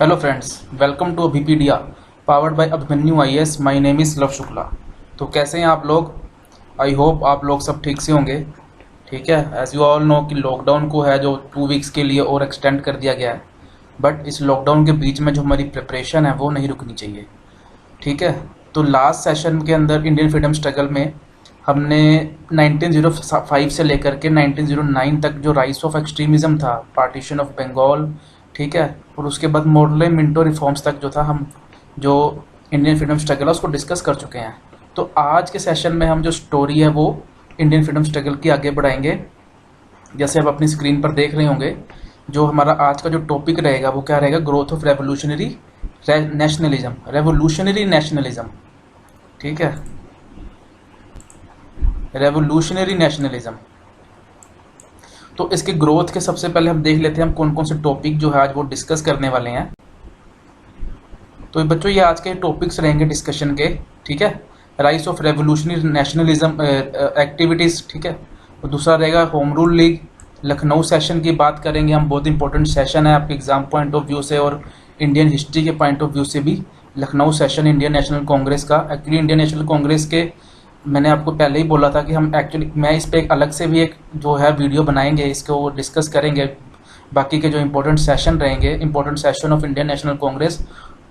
Hello friends, welcome to Abhipedia powered by Abhimanyu IAS. My name is Love Shukla. तो कैसे हैं आप लोग? आई होप आप लोग सब ठीक से होंगे। ठीक है, एज़ यू ऑल नो कि लॉकडाउन को है जो 2 वीक्स के लिए और एक्सटेंड कर दिया गया है। बट इस लॉकडाउन के बीच में जो हमारी प्रिपरेशन है वो नहीं रुकनी चाहिए। ठीक है, तो लास्ट सेशन के अंदर इंडियन फ्रीडम स्ट्रगल में हमने 1905 से लेकर के 1909 तक जो राइज ऑफ एक्सट्रीमिज़म था, पार्टीशन ऑफ बंगाल, ठीक है, और उसके बाद मॉडले मिंटो रिफॉर्म्स तक जो था, हम जो इंडियन फ्रीडम स्ट्रगल है उसको डिस्कस कर चुके हैं। तो आज के सेशन में हम जो स्टोरी है वो इंडियन फ्रीडम स्ट्रगल की आगे बढ़ाएंगे। जैसे आप अपनी स्क्रीन पर देख रहे होंगे, जो हमारा आज का जो टॉपिक रहेगा वो क्या रहेगा? Growth of revolutionary nationalism, revolutionary nationalism. ठीक है, रेवोल्यूशनरी नेशनलिज्म। तो इसके ग्रोथ के सबसे पहले हम देख लेते हैं हम कौन कौन से टॉपिक जो है आज वो डिस्कस करने वाले हैं। तो बच्चों, ये आज के टॉपिक्स रहेंगे डिस्कशन के। ठीक है, rise of revolutionary nationalism activities. ठीक है, और दूसरा रहेगा home Rule league. Lucknow session की बात करेंगे हम, बहुत इंपॉर्टेंट सेशन है आपके एग्जाम पॉइंट ऑफ व्यू से और इंडियन हिस्ट्री के पॉइंट ऑफ व्यू से भी। Lucknow session Indian national Congress का, एक्चुअली इंडियन नेशनल कांग्रेस के मैंने आपको पहले ही बोला था कि हम एक्चुअली मैं इस पर एक अलग से भी एक जो है वीडियो बनाएंगे, इसको डिस्कस करेंगे। बाकी के जो इंपॉर्टेंट सेशन रहेंगे, important session of Indian national Congress,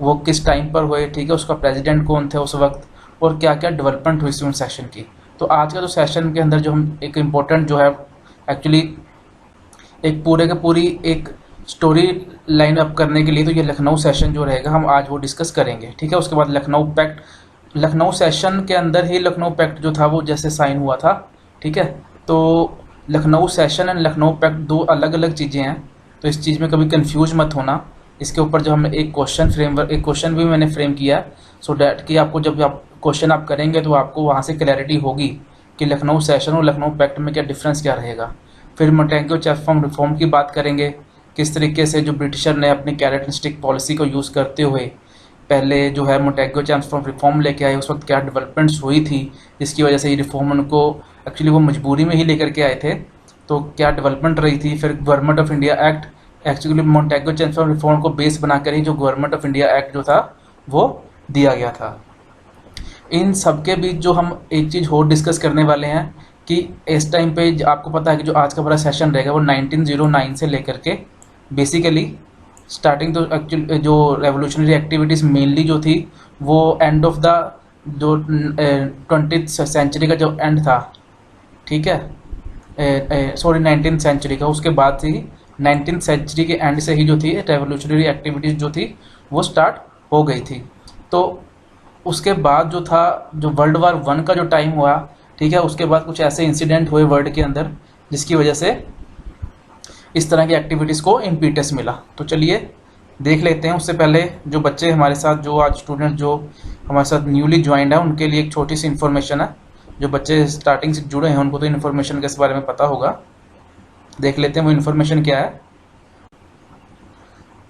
वो किस टाइम पर हुए, ठीक है, उसका प्रेसिडेंट कौन थे उस वक्त, और क्या क्या डेवलपमेंट हुई उन सेशन की। तो आज का जो सेशन के अंदर जो हम एक इम्पोर्टेंट जो है एक्चुअली एक पूरे के पूरी एक स्टोरी लाइन अप करने के लिए, तो ये लखनऊ सेशन जो रहेगा हम आज वो डिस्कस करेंगे। ठीक है, उसके बाद लखनऊ पैक्ट, लखनऊ सेशन के अंदर ही लखनऊ पैक्ट जो था वो जैसे साइन हुआ था। ठीक है, तो Lucknow session and Lucknow pact दो अलग अलग चीज़ें हैं, तो इस चीज़ में कभी कंफ्यूज मत होना। इसके ऊपर जो हमने एक क्वेश्चन भी मैंने फ्रेम किया, सो डैट कि आपको जब आप क्वेश्चन आप करेंगे तो आपको वहाँ से क्लैरिटी होगी कि लखनऊ सेशन और लखनऊ पैक्ट में क्या डिफरेंस क्या रहेगा। फिर मोंटेग्यू चेफर्म रिफॉर्म की बात करेंगे, किस तरीके से जो ब्रिटिशर ने अपनी कैरेट एंड स्टिक पॉलिसी को यूज़ करते हुए पहले जो है मोंटेग्यू चेफर्म रिफॉर्म लेके आए, उस वक्त क्या डेवलपमेंट्स हुई थी जिसकी वजह से ये रिफॉर्म उनको एक्चुअली वो मजबूरी में ही लेकर के आए थे, तो क्या डेवलपमेंट रही थी। फिर government of India act, actually Montagu चेफर्म रिफॉर्म को बेस बनाकर ही जो गवर्नमेंट ऑफ इंडिया एक्ट जो था वो दिया गया था। इन सब के बीच जो हम एक चीज़ और डिस्कस करने वाले हैं कि इस टाइम पे आपको पता है कि जो आज का बड़ा सेशन रहेगा वो 1909 से लेकर के बेसिकली स्टार्टिंग, तो एक्चुअली जो रेवोल्यूशनरी एक्टिविटीज़ मेनली जो थी वो एंड ऑफ द जो 20th सेंचुरी का जो एंड था, ठीक है, सॉरी 19th सेंचुरी का, उसके बाद से ही 19th सेंचुरी के एंड से ही जो थी रेवोल्यूशनरी एक्टिविटीज़ जो थी वो स्टार्ट हो गई थी। तो उसके बाद जो था, जो वर्ल्ड वार 1 का जो टाइम हुआ, ठीक है, उसके बाद कुछ ऐसे इंसिडेंट हुए वर्ल्ड के अंदर जिसकी वजह से इस तरह की एक्टिविटीज़ को इम्पीटस मिला। तो चलिए देख लेते हैं। उससे पहले जो बच्चे हमारे साथ, जो आज स्टूडेंट जो हमारे साथ न्यूली ज्वाइंड है, उनके लिए एक छोटी सी इन्फॉर्मेशन है। जो बच्चे स्टार्टिंग से जुड़े हैं उनको तो इन्फॉर्मेशन के इस बारे में पता होगा। देख लेते हैं वो इन्फॉर्मेशन क्या है।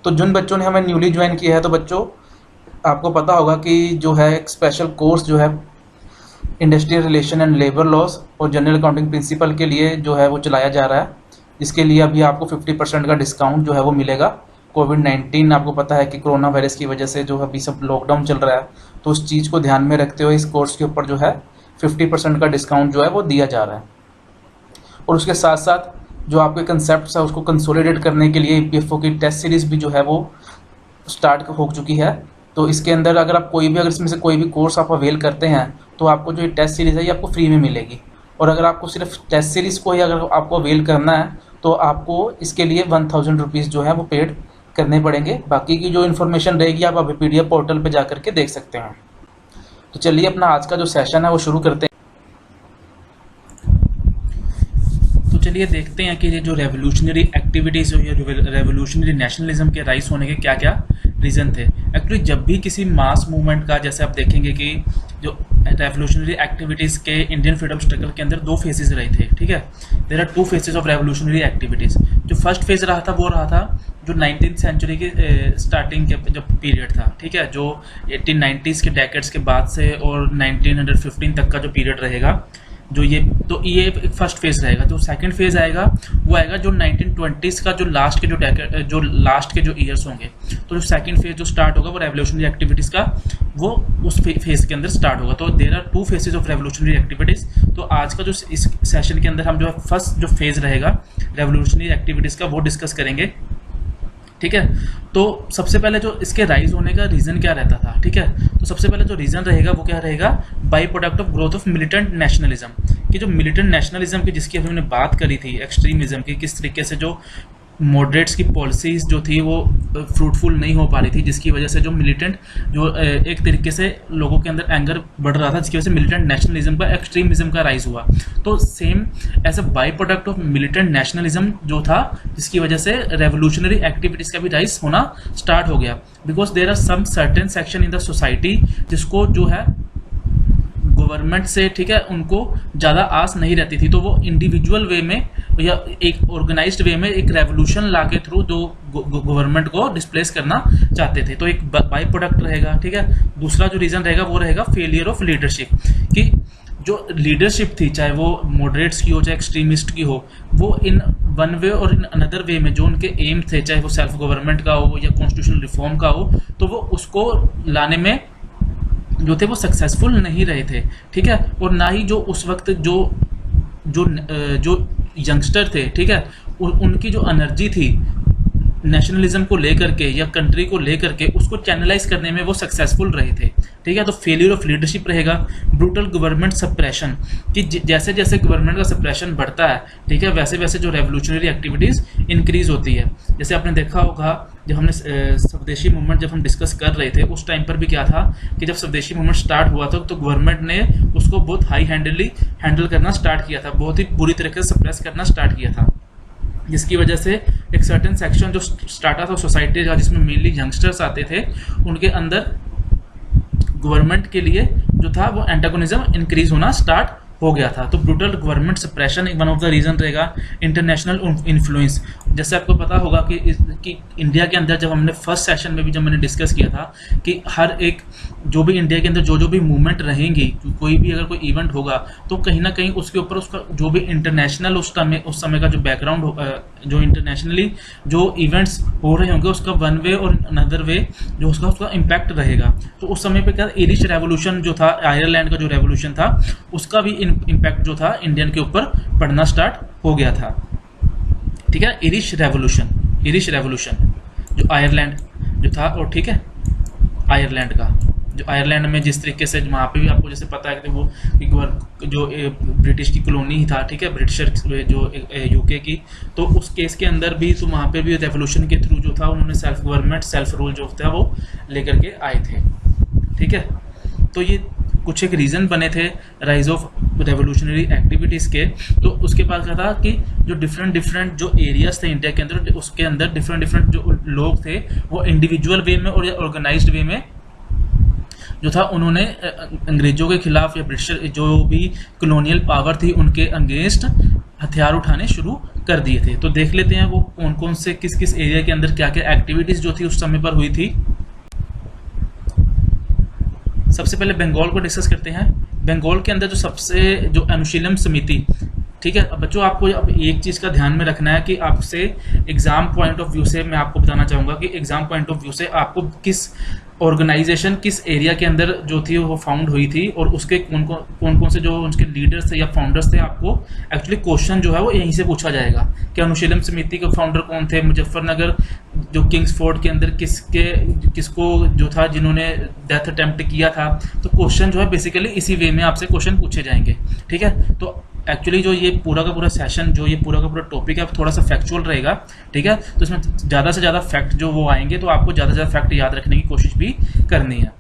तो जिन बच्चों ने हमें न्यूली ज्वाइन किया है, तो बच्चों आपको पता होगा कि जो है एक स्पेशल कोर्स जो है industrial relation and labour laws और जनरल अकाउंटिंग प्रिंसिपल के लिए जो है वो चलाया जा रहा है। इसके लिए अभी आपको 50% का डिस्काउंट जो है वो मिलेगा। कोविड-19 आपको पता है कि कोरोना वायरस की वजह से जो अभी सब लॉकडाउन चल रहा है, तो उस चीज़ को ध्यान में रखते हुए इस कोर्स के ऊपर जो है 50% का डिस्काउंट जो है वो दिया जा रहा है। और उसके साथ साथ जो आपके कंसेप्ट है उसको कंसोलिडेट करने के लिए EPFO की टेस्ट सीरीज़ भी जो है वो स्टार्ट हो चुकी है। तो इसके अंदर अगर आप कोई भी, अगर इसमें से कोई भी कोर्स आप अवेल करते हैं तो आपको जो ये टेस्ट सीरीज़ है ये आपको फ्री में मिलेगी। और अगर आपको सिर्फ टेस्ट सीरीज़ को ही अगर आपको अवेल करना है तो आपको इसके लिए 1000 रुपीज़ जो है वो पेड करने पड़ेंगे। बाकी की जो इन्फॉर्मेशन रहेगी आप अभी PDF पोर्टल पे जा करके देख सकते हैं। तो चलिए अपना आज का जो सेशन है वो शुरू करते हैं। तो चलिए देखते हैं कि ये जो रेवोल्यूशनरी एक्टिविटीज़ या रेवोल्यूशनरी नेशनलिज्म के राइज होने के क्या क्या रीज़न थे। एक्चुअली जब भी किसी मास मूवमेंट का, जैसे आप देखेंगे कि जो रेवोल्यूशनरी एक्टिविटीज़ के इंडियन फ्रीडम स्ट्रगल के अंदर 2 फेजेस रहे थे। ठीक है, there are 2 phases of revolutionary activities. जो फर्स्ट फेज रहा था वो रहा था जो 19th सेंचुरी के स्टार्टिंग के जो पीरियड था, ठीक है, जो 1890s के डेकेड्स के बाद से और 1915 तक का जो पीरियड रहेगा, जो ये, तो ये एक फर्स्ट फेज रहेगा। जो सेकंड फेज आएगा वो आएगा जो 1920s का जो लास्ट के जो ईयर्स होंगे। तो जो सेकंड फेज जो स्टार्ट होगा वो रेवोल्यूशनरी एक्टिविटीज का, वो उस फेज के अंदर स्टार्ट होगा। तो there are 2 phases of revolutionary activities. तो आज का जो इस सेशन के अंदर हम जो फर्स्ट जो फेज रहेगा रेवोल्यूशनरी एक्टिविटीज का वो डिस्कस करेंगे, ठीक है। तो सबसे पहले जो इसके राइज होने का रीजन क्या रहता था, ठीक है। तो सबसे पहले जो रीजन रहेगा वो क्या रहेगा, by product of growth of militant nationalism, कि जो मिलिटेंट नेशनलिज्म की जिसकी हमने बात करी थी, एक्सट्रीमिज्म की, किस तरीके से जो मॉडरेट्स की पॉलिसीज जो थी वो फ्रूटफुल नहीं हो पा रही थी, जिसकी वजह से जो मिलिटेंट जो एक तरीके से लोगों के अंदर एंगर बढ़ रहा था, जिसकी वजह से मिलिटेंट नेशनलिज्म का, एक्सट्रीमिज्म का राइज हुआ। तो same as a by product of militant nationalism जो था, जिसकी वजह से रेवोल्यूशनरी एक्टिविटीज का भी राइज होना स्टार्ट हो गया। Because there are some certain section in the society जिसको जो है गवर्नमेंट से, ठीक है, उनको ज़्यादा आस नहीं रहती थी, तो वो इंडिविजुअल वे में या एक ऑर्गेनाइज्ड वे में एक रेवोल्यूशन ला के थ्रू जो गवर्नमेंट को डिस्प्लेस करना चाहते थे। तो एक बाई प्रोडक्ट रहेगा, ठीक है। दूसरा जो रीज़न रहेगा वो रहेगा फेलियर ऑफ लीडरशिप, कि जो लीडरशिप थी, चाहे वो मॉडरेट्स की हो चाहे एक्सट्रीमिस्ट की हो, वो इन वन वे और इन अनदर वे में जो उनके एम थे, चाहे वो सेल्फ गवर्नमेंट का हो या कॉन्स्टिट्यूशनल रिफॉर्म का हो, तो वो उसको लाने में जो थे वो सक्सेसफुल नहीं रहे थे, ठीक है। और ना ही जो उस वक्त जो यंगस्टर थे, ठीक है, उनकी जो एनर्जी थी नेशनलिज्म को लेकर के या कंट्री को लेकर के, उसको चैनलाइज करने में वो सक्सेसफुल रहे थे, ठीक है। तो फेलियर ऑफ लीडरशिप रहेगा। ब्रूटल गवर्नमेंट सप्रेशन, कि जैसे जैसे गवर्नमेंट का सप्रेशन बढ़ता है, ठीक है, वैसे वैसे जो रेवोल्यूशनरी एक्टिविटीज़ इंक्रीज होती है। जैसे आपने देखा होगा जब हमने स्वदेशी मूवमेंट जब हम डिस्कस कर रहे थे, उस टाइम पर भी क्या था कि जब स्वदेशी मूवमेंट स्टार्ट हुआ था तो गवर्नमेंट ने उसको बहुत हाई हैंडल करना स्टार्ट किया था, बहुत ही बुरी तरीके से सप्रेस करना स्टार्ट किया था, जिसकी वजह से एक सर्टेन सेक्शन जो स्टार्टा था सोसाइटी का, जिसमें मेनली यंगस्टर्स आते थे, उनके अंदर गवर्नमेंट के लिए जो था वो एंटागोनिज्म इंक्रीज होना स्टार्ट हो गया था। तो ब्रूटल गवर्नमेंट सप्रेशन एक वन ऑफ द रीजन रहेगा। इंटरनेशनल इन्फ्लुएंस, जैसे आपको पता होगा कि इंडिया के अंदर जब हमने फर्स्ट सेशन में भी जब मैंने डिस्कस किया था कि हर एक जो भी इंडिया के अंदर जो भी मूवमेंट रहेंगी, कोई भी अगर कोई इवेंट होगा तो कहीं ना कहीं उसके ऊपर उसका जो भी इंटरनेशनल उस समय का जो बैकग्राउंड, जो इंटरनेशनली जो इवेंट्स हो रहे होंगे उसका वन वे और अनदर वे जो उसका इम्पैक्ट रहेगा। तो उस समय पे क्या इरिश रेवोल्यूशन जो था, आयरलैंड का जो रेवोल्यूशन था, उसका भी इम्पैक्ट जो था इंडियन के ऊपर पड़ना स्टार्ट हो गया था, ठीक है। इरिश रेवोल्यूशन जो आयरलैंड जो था, और ठीक है, आयरलैंड का जो आयरलैंड में जिस तरीके से वहाँ पे भी आपको जैसे पता है कि वो जो ब्रिटिश की कॉलोनी था, ठीक है, ब्रिटिशर जो यूके की, तो उस केस के अंदर भी तो वहाँ पे भी रेवोल्यूशन के थ्रू जो था उन्होंने सेल्फ गवर्नमेंट, सेल्फ रूल जो था वो लेकर के आए थे, ठीक है। तो ये कुछ एक रीज़न बने थे राइज ऑफ रेवोल्यूशनरी एक्टिविटीज़ के। तो उसके बाद क्या था कि जो डिफरेंट जो एरियाज थे इंडिया के अंदर, उसके अंदर डिफरेंट जो लोग थे वो इंडिविजुअल वे में और या ऑर्गेनाइज्ड वे में जो था उन्होंने अंग्रेजों के खिलाफ या ब्रिटिश जो भी कॉलोनियल पावर थी उनके अगेंस्ट हथियार उठाने शुरू कर दिए थे। तो देख लेते हैं वो कौन कौन से किस एरिया के अंदर क्या क्या एक्टिविटीज़ जो थी उस समय पर हुई थी। सबसे पहले बंगाल को डिस्कस करते हैं। बंगाल के अंदर जो सबसे जो अनुशीलम समिति, ठीक है। अब बच्चों आपको अब एक चीज़ का ध्यान में रखना है कि आपसे एग्जाम पॉइंट ऑफ व्यू से मैं आपको बताना चाहूँगा कि एग्जाम पॉइंट ऑफ व्यू से आपको किस ऑर्गेनाइजेशन किस एरिया के अंदर जो थी वो फाउंड हुई थी और उसके कौन कौन से जो उनके लीडर्स थे या फाउंडर्स थे, आपको एक्चुअली क्वेश्चन जो है वो यहीं से पूछा जाएगा कि अनुशीलम समिति के फाउंडर कौन थे, मुजफ्फरनगर जो किंग्स फोर्ट के अंदर किसको जो था जिन्होंने डेथ अटेम्प्ट किया था। तो क्वेश्चन जो है बेसिकली इसी वे में आपसे क्वेश्चन पूछे जाएंगे, ठीक है। तो एक्चुअली जो ये पूरा का पूरा सेशन जो ये पूरा का पूरा टॉपिक है थोड़ा सा फैक्चुअल रहेगा, ठीक है। तो इसमें ज़्यादा से ज़्यादा फैक्ट जो वो आएंगे तो आपको ज़्यादा से ज़्यादा फैक्ट याद रखने की कोशिश भी करनी है।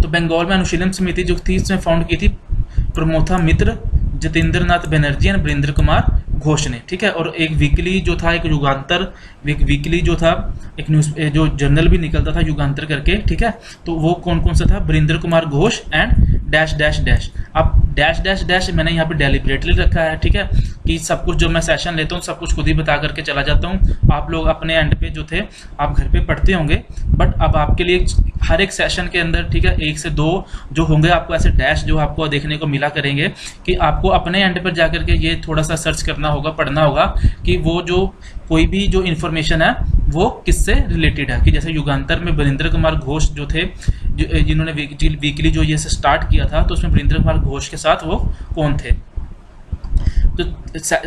तो बंगाल में अनुशीलन समिति जो थी इसमें फाउंड की थी प्रमोथा मित्र, जतेंद्र नाथ बनर्जी एंड वीरेंद्र कुमार घोष ने, ठीक है। और एक वीकली जो था, एक युगांतर वीकली जो था, एक न्यूज़ जो जर्नल भी निकलता था युगांतर करके, ठीक है। तो वो कौन कौन सा था, Virendra Kumar Ghosh and dash dash dash. अब डैश डैश डैश मैंने यहाँ पे डेलिबरेटली रखा है, ठीक है, कि सब कुछ जो मैं सेशन लेता हूँ सब कुछ खुद ही बता करके चला जाता हूँ। आप लोग अपने एंड पे जो थे आप घर पे पढ़ते होंगे, बट अब आपके लिए हर एक सेशन के अंदर, ठीक है, 1 से 2 जो होंगे आपको ऐसे डैश जो आपको देखने को मिला करेंगे कि आपको अपने एंड पर जाकर के ये थोड़ा सा सर्च करना होगा, पढ़ना होगा कि वो जो कोई भी जो इन्फॉर्मेशन है वो किससे रिलेटेड है। कि जैसे युगांतर में वीरेंद्र कुमार घोष जो थे, जिन्होंने वीकली जो ये स्टार्ट किया था, तो उसमें वीरेंद्र कुमार घोष के साथ वो कौन थे। तो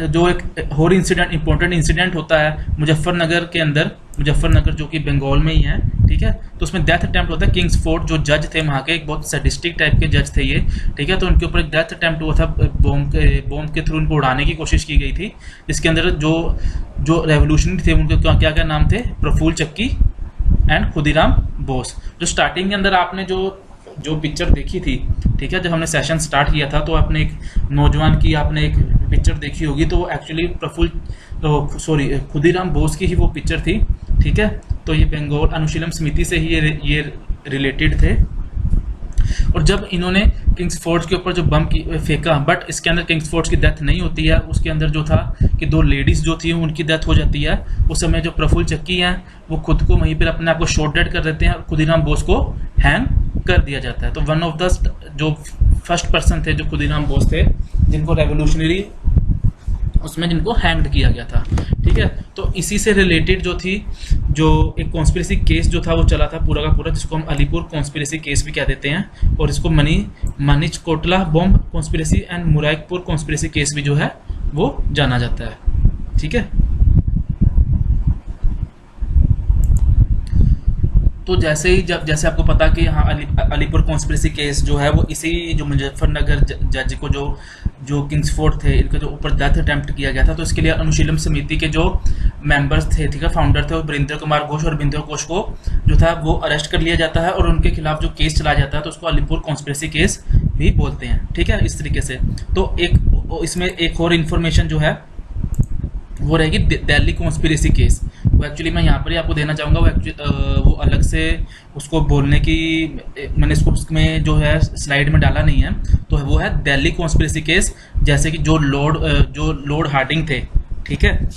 जो एक और इंसिडेंट, इंपॉर्टेंट इंसिडेंट होता है मुजफ्फरनगर के अंदर, मुजफ्फरनगर जो कि बंगाल में ही है, ठीक है, तो उसमें डेथ अटेम्प्ट होता है। किंग्स फोर्ट जो जज थे वहाँ के, एक बहुत सैडिस्टिक टाइप के जज थे ये, ठीक है, तो उनके ऊपर एक डेथ अटेम्प्ट हुआ था, बॉम्ब के थ्रू उनको उड़ाने की कोशिश की गई थी, जिसके अंदर जो रेवोल्यूशनरी थे उनके क्या क्या नाम थे, प्रफुल्ल चक्की एंड खुदीराम बोस। जो स्टार्टिंग के अंदर आपने जो पिक्चर देखी थी, ठीक है, जब हमने सेशन स्टार्ट किया था तो आपने एक नौजवान की आपने एक पिक्चर देखी होगी, तो एक्चुअली खुदीराम बोस की ही वो पिक्चर थी, ठीक है। तो ये बंगाल अनुशीलम समिति से ही ये रिलेटेड थे। और जब इन्होंने किंग्स फोर्ट के ऊपर जो बम फेंका, बट इसके अंदर किंग्स फोर्ट की डेथ नहीं होती है, उसके अंदर जो था कि 2 लेडीज़ जो थी उनकी डेथ हो जाती है। उस समय जो प्रफुल्ल चक्की हैं वो खुद को वहीं पर अपने आप को शॉट डेड कर देते हैं और खुदीराम बोस को हैंग कर दिया जाता है। तो वन ऑफ द जो फर्स्ट पर्सन थे जो खुदीराम बोस थे, जिनको रेवोल्यूशनरी उसमें जिनको हैंग्ड किया गया था, ठीक है। तो इसी से रिलेटेड जो थी, जो एक कॉन्स्पिरेसी केस जो था वो चला था पूरा का पूरा, जिसको हम अलीपुर कॉन्स्पिरेसी केस भी कह देते हैं, और इसको Manicktolla bomb conspiracy and Muraripukur conspiracy case भी जो है वो जाना जाता है, ठीक है। तो जैसे ही जैसे आपको पता कि यहाँ अलीपुर कॉन्स्पिरेसी केस जो है वो इसी जो मुजफ्फरनगर जज को जो किंग्स फोर्ट थे इनके जो ऊपर डेथ अटेम्प्ट किया गया था, तो इसके लिए अनुशीलम समिति के जो मेंबर्स थे, ठीक है, फाउंडर थे, वो वीरेंद्र कुमार घोष और वीरेंद्र घोष को जो था वो अरेस्ट कर लिया जाता है और उनके खिलाफ जो केस चलाया जाता है तो उसको अलीपुर कॉन्स्पिरेसी केस भी बोलते हैं, ठीक है, इस तरीके से। तो इसमें एक और इन्फॉर्मेशन जो है वो रहेगी दिल्ली कॉन्स्पिरेसी केस। वो एक्चुअली मैं यहाँ पर ही आपको देना चाहूँगा, वो अलग से उसको बोलने की मैंने इसको उसमें जो है स्लाइड में डाला नहीं है, तो वो है दिल्ली कॉन्स्पिरेसी केस। जैसे कि जो लॉर्ड हार्डिंग थे, ठीक है,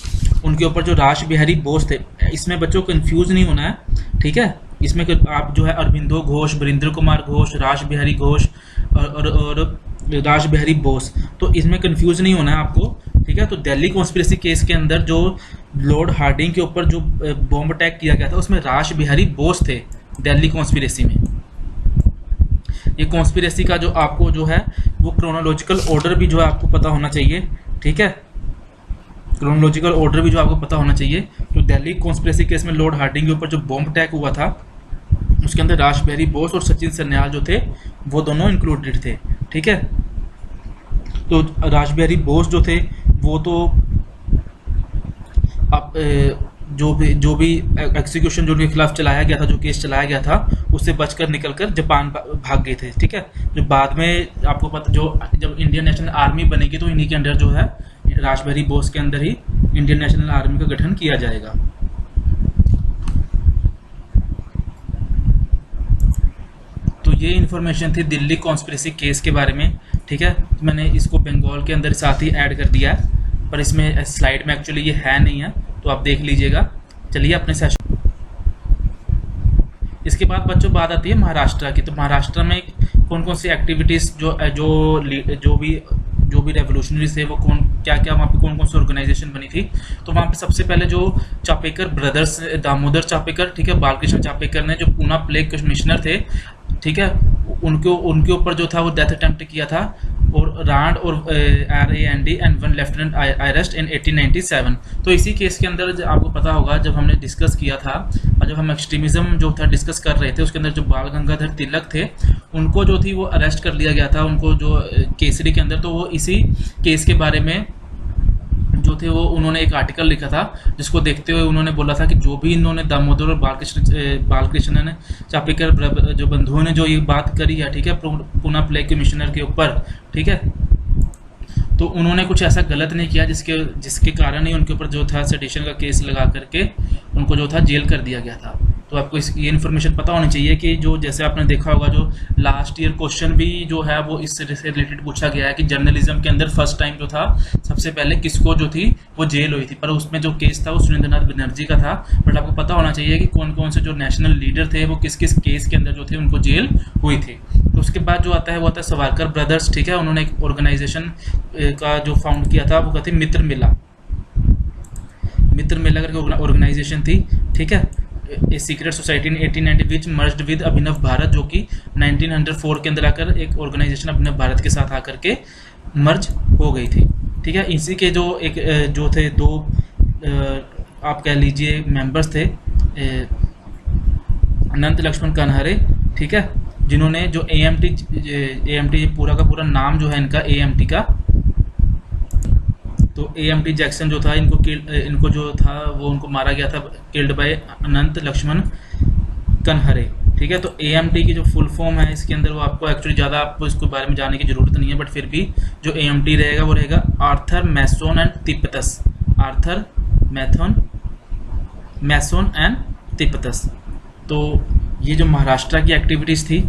उनके ऊपर जो रास बिहारी बोस थे, इसमें बच्चों को कन्फ्यूज़ नहीं होना है, ठीक है। इसमें आप जो है अरविंदो घोष, वीरेंद्र कुमार घोष, रास बिहारी घोष और रास बिहारी बोस, तो इसमें कंफ्यूज नहीं होना है आपको, ठीक है। तो दिल्ली कॉन्स्पिरेसी केस के अंदर जो लॉर्ड हार्डिंग के ऊपर जो बॉम्ब अटैक किया गया था उसमें रास बिहारी बोस थे दिल्ली कॉन्स्पिरेसी में। ये कॉन्स्पिरेसी का जो आपको जो है वो क्रोनोलॉजिकल ऑर्डर भी जो है आपको पता होना चाहिए, ठीक है, क्रोनोलॉजिकल ऑर्डर भी जो आपको पता होना चाहिए। तो दिल्ली कॉन्स्पिरेसी केस में लॉर्ड हार्डिंग के ऊपर जो बॉम्ब अटैक हुआ था उसके अंदर रास बिहारी बोस और सचिन सन्याल जो थे वो दोनों इंक्लूडेड थे, ठीक है। तो रास बिहारी बोस जो थे वो तो अब जो भी एक्सिक्यूशन जो उनके खिलाफ चलाया गया था, जो केस चलाया गया था, उससे बचकर निकलकर जापान भाग गए थे, ठीक है। जो बाद में आपको पता, जो जब इंडियन नेशनल आर्मी बनेगी तो इन्हीं के अंदर जो है रास बिहारी बोस के अंदर ही इंडियन नेशनल आर्मी का गठन किया जाएगा। तो ये इन्फॉर्मेशन थी दिल्ली कॉन्स्पिरेसी केस के बारे में, ठीक है। मैंने इसको बंगाल के अंदर साथ ही ऐड कर दिया है, पर इसमें स्लाइड में एक्चुअली ये है नहीं है, तो आप देख लीजिएगा। चलिए अपने सेशन। इसके बाद बच्चों बात आती है महाराष्ट्र की। तो महाराष्ट्र में कौन कौन सी एक्टिविटीज़ जो भी रेवोल्यूशनरीज थे वो क्या वहाँ पे कौन कौन सी ऑर्गेनाइजेशन बनी थी। तो वहाँ पे सबसे पहले जो चापेकर ब्रदर्स, दामोदर चापेकर, ठीक है, बालकृष्ण चापेकर ने जो पूना प्लेग कमिश्नर थे, ठीक है, उनके ऊपर जो था वो डेथ अटेम्प्ट किया था, और रांड और RAND एंड 1 लेफ्टिनेंट अरेस्ट इन 1897। तो इसी केस के अंदर आपको पता होगा जब हमने डिस्कस किया था और जब हम एक्सट्रीमिज्म जो था डिस्कस कर रहे थे, उसके अंदर जो बाल गंगाधर तिलक थे उनको जो थी वो अरेस्ट कर लिया गया था, उनको जो केसरी के अंदर। तो वो इसी केस के बारे में जो थे वो उन्होंने एक आर्टिकल लिखा था, जिसको देखते हुए उन्होंने बोला था कि जो भी इन्होंने दामोदर और बालकृष्ण ने चापेकर जो बंधुओं ने जो ये बात करी है, ठीक है, पूना प्लेग कमिश्नर के ऊपर, ठीक है, तो उन्होंने कुछ ऐसा गलत नहीं किया जिसके कारण ही उनके ऊपर जो था सेडिशन का केस लगा करके उनको जो था जेल कर दिया गया था। तो आपको ये इन्फॉर्मेशन पता होनी चाहिए कि जो जैसे आपने देखा होगा जो लास्ट ईयर क्वेश्चन भी जो है वो इससे रिलेटेड पूछा गया है कि जर्नलिज्म के अंदर फर्स्ट टाइम जो था सबसे पहले किसको जो थी वो जेल हुई थी, पर उसमें जो केस था वो सुरेंद्रनाथ बनर्जी का था। बट आपको पता होना चाहिए कि कौन कौन से जो नेशनल लीडर थे वो किस किस केस के अंदर जो थे उनको जेल हुई थी। तो उसके बाद जो आता है वो आता है सावरकर ब्रदर्स, ठीक है। उन्होंने एक ऑर्गेनाइजेशन का जो फाउंड किया था वो कहते हैं मित्र मिला करके ऑर्गेनाइजेशन थी, ठीक है। A secret society in 1890 which merged with Abhinav Bharat, जो कि 1904 के अंदर आकर एक ऑर्गेनाइजेशन अभिनव भारत के साथ आकर के मर्ज हो गई थी, ठीक है। इसी के जो एक जो थे दो आप कह लीजिए मेंबर्स थे, अनंत लक्ष्मण कनहरे, ठीक है, जिन्होंने जो AMT पूरा का पूरा नाम जो है इनका AMT का, तो AMT जैक्सन जो था इनको जो था वो उनको मारा गया था, किल्ड बाय अनंत लक्ष्मण कनहरे, ठीक है। तो AMT की जो फुल फॉर्म है इसके अंदर वो आपको एक्चुअली ज़्यादा आपको इसके बारे में जानने की जरूरत नहीं है, बट फिर भी जो AMT रहेगा वो रहेगा Arthur Mason and Tibbets, Arthur Mason and Tibbets. तो ये जो महाराष्ट्र की एक्टिविटीज़ थी,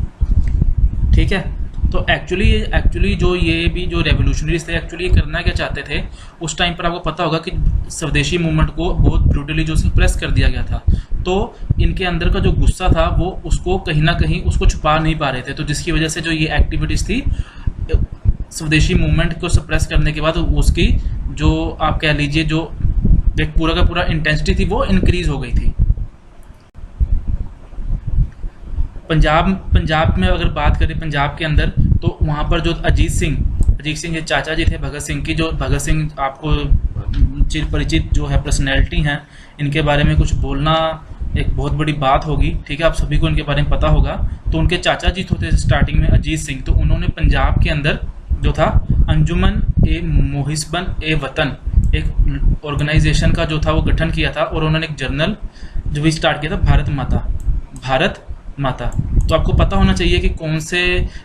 ठीक है। तो एक्चुअली जो ये भी जो रेवोल्यूशनरीज थे एक्चुअली ये करना क्या चाहते थे उस टाइम पर, आपको पता होगा कि स्वदेशी मूवमेंट को बहुत ब्रूटली जो सप्रेस कर दिया गया था। तो इनके अंदर का जो गुस्सा था वो उसको कहीं ना कहीं उसको छुपा नहीं पा रहे थे, तो जिसकी वजह से जो ये एक्टिविटीज़ थी स्वदेशी मूवमेंट को सप्रेस करने के बाद उसकी जो आप कह लीजिए जो एक पूरा का पूरा इंटेंसिटी थी वो इंक्रीज हो गई थी। पंजाब में अगर बात करें पंजाब के अंदर, तो वहाँ पर जो अजीत सिंह ये चाचा जी थे भगत सिंह की, जो भगत सिंह आपको चिर परिचित जो है पर्सनैलिटी हैं, इनके बारे में कुछ बोलना एक बहुत बड़ी बात होगी, ठीक है। आप सभी को इनके बारे में पता होगा। तो उनके चाचा जी थे स्टार्टिंग में अजीत सिंह, तो उन्होंने पंजाब के अंदर जो था अंजुमन ए मोहिसबन ए वतन एक ऑर्गेनाइजेशन का जो था वो गठन किया था, और उन्होंने एक जर्नल जो भी स्टार्ट किया था भारत माता। तो आपको पता होना चाहिए कि कौन से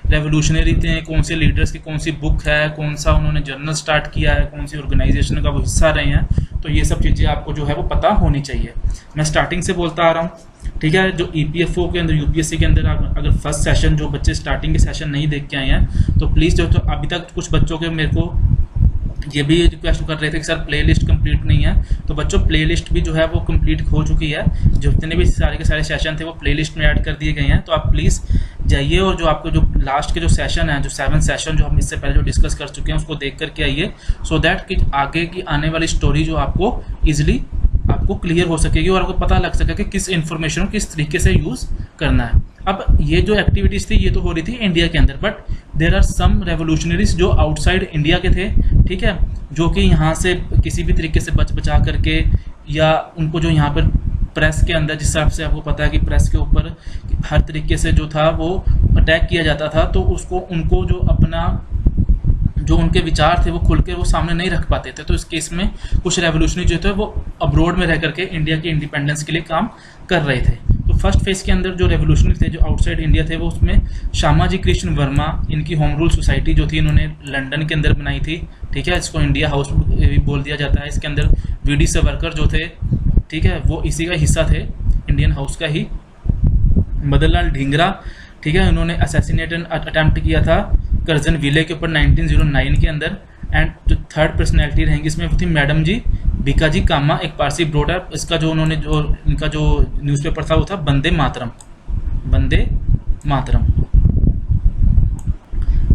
रेवोल्यूशनरी थे, कौन से लीडर्स की कौन सी बुक है, कौन सा उन्होंने जर्नल स्टार्ट किया है, कौन सी ऑर्गेनाइजेशन का वो हिस्सा रहे हैं। तो ये सब चीज़ें आपको जो है वो पता होनी चाहिए। मैं स्टार्टिंग से बोलता आ रहा हूँ, ठीक है। जो EPFO के अंदर UPSC के अंदर अगर फर्स्ट सेशन जो बच्चे स्टार्टिंग के सेशन नहीं देख के आए हैं तो प्लीज़ जो, तो अभी तक कुछ बच्चों के मेरे को ये भी रिक्वेस्ट कर रहे थे कि सर प्लेलिस्ट कंप्लीट नहीं है, तो बच्चों प्लेलिस्ट भी जो है वो कंप्लीट हो चुकी है। जो जितने भी सारे के सारे सेशन थे वो प्लेलिस्ट में ऐड कर दिए गए हैं, तो आप प्लीज़ जाइए और जो आपको जो लास्ट के जो सेशन है, जो 7 सेशन जो हम इससे पहले जो डिस्कस कर चुके हैं उसको देख करके आइए, सो दैट कि आगे की आने वाली स्टोरी जो आपको ईजिली आपको क्लियर हो सकेगी और आपको पता लग सकेगा कि किस इन्फॉर्मेशन को किस तरीके से यूज़ करना है। अब ये जो एक्टिविटीज़ थी ये तो हो रही थी इंडिया के अंदर, but there are some revolutionaries जो आउटसाइड इंडिया के थे, ठीक है, जो कि यहाँ से किसी भी तरीके से बचा करके, या उनको जो यहाँ पर प्रेस के अंदर, जिस हिसाब से आपको पता है कि प्रेस के ऊपर हर तरीके से जो था वो अटैक किया जाता था, तो उसको उनको जो अपना जो उनके विचार थे वो खुल के वो सामने नहीं रख पाते थे। तो इस केस में कुछ रेवोल्यूशनरी जो थे वो अब्रोड में रह करके इंडिया के इंडिपेंडेंस के लिए काम कर रहे थे। तो फर्स्ट फेज के अंदर जो रेवोल्यूशनरी थे जो आउटसाइड इंडिया थे वो उसमें श्यामाजी कृष्ण वर्मा, इनकी होम रूल सोसाइटी जो थी इन्होंने लंदन के अंदर बनाई थी, ठीक है। इसको इंडिया हाउस भी बोल दिया जाता है। इसके अंदर VD सावरकर जो थे, ठीक है, वो इसी का हिस्सा थे, इंडियन हाउस का ही। मदन लाल ढींगरा, ठीक है, उन्होंने असैसिनेशन अटेम्प्ट किया था करजन विले के ऊपर 1909 के अंदर। एंड जो थर्ड पर्सनैलिटी रहेंगी इसमें वो थी मैडम जी भिकाजी कामा, एक पारसी ब्रोडर। इसका जो उन्होंने जो इनका जो न्यूज़पेपर था वो था वंदे मातरम,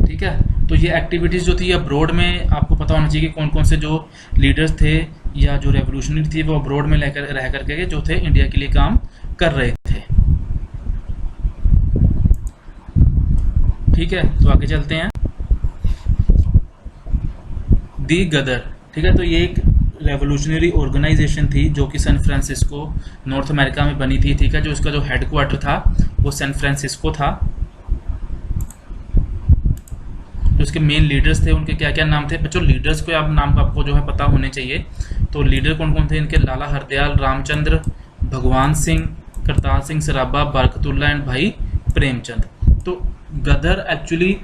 ठीक है। तो ये एक्टिविटीज़ जो थी अब्रोड में आपको पता होना चाहिए कि कौन कौन से जो लीडर्स थे या जो रेवोल्यूशनरी थी वो अब्रोड में रह करके जो थे इंडिया के लिए काम कर रहे थे, ठीक है। तो आगे चलते हैं। दी गदर, ठीक है, तो ये एक रेवोल्यूशनरी ऑर्गेनाइजेशन थी जो कि सैन फ्रांसिस्को नॉर्थ अमेरिका में बनी थी, ठीक है। जो इसका जो हेडक्वार्टर था वो सैन फ्रांसिस्को था। जो इसके मेन लीडर्स थे उनके क्या क्या नाम थे बच्चों? लीडर्स को आप नाम आपको जो है पता होने चाहिए। तो लीडर कौन कौन थे इनके? लाला हरदयाल, रामचंद्र, भगवान सिंह, करतार सिंह सराबा, बरकतुल्ला एंड भाई प्रेमचंद। तो गदर एक्चुअली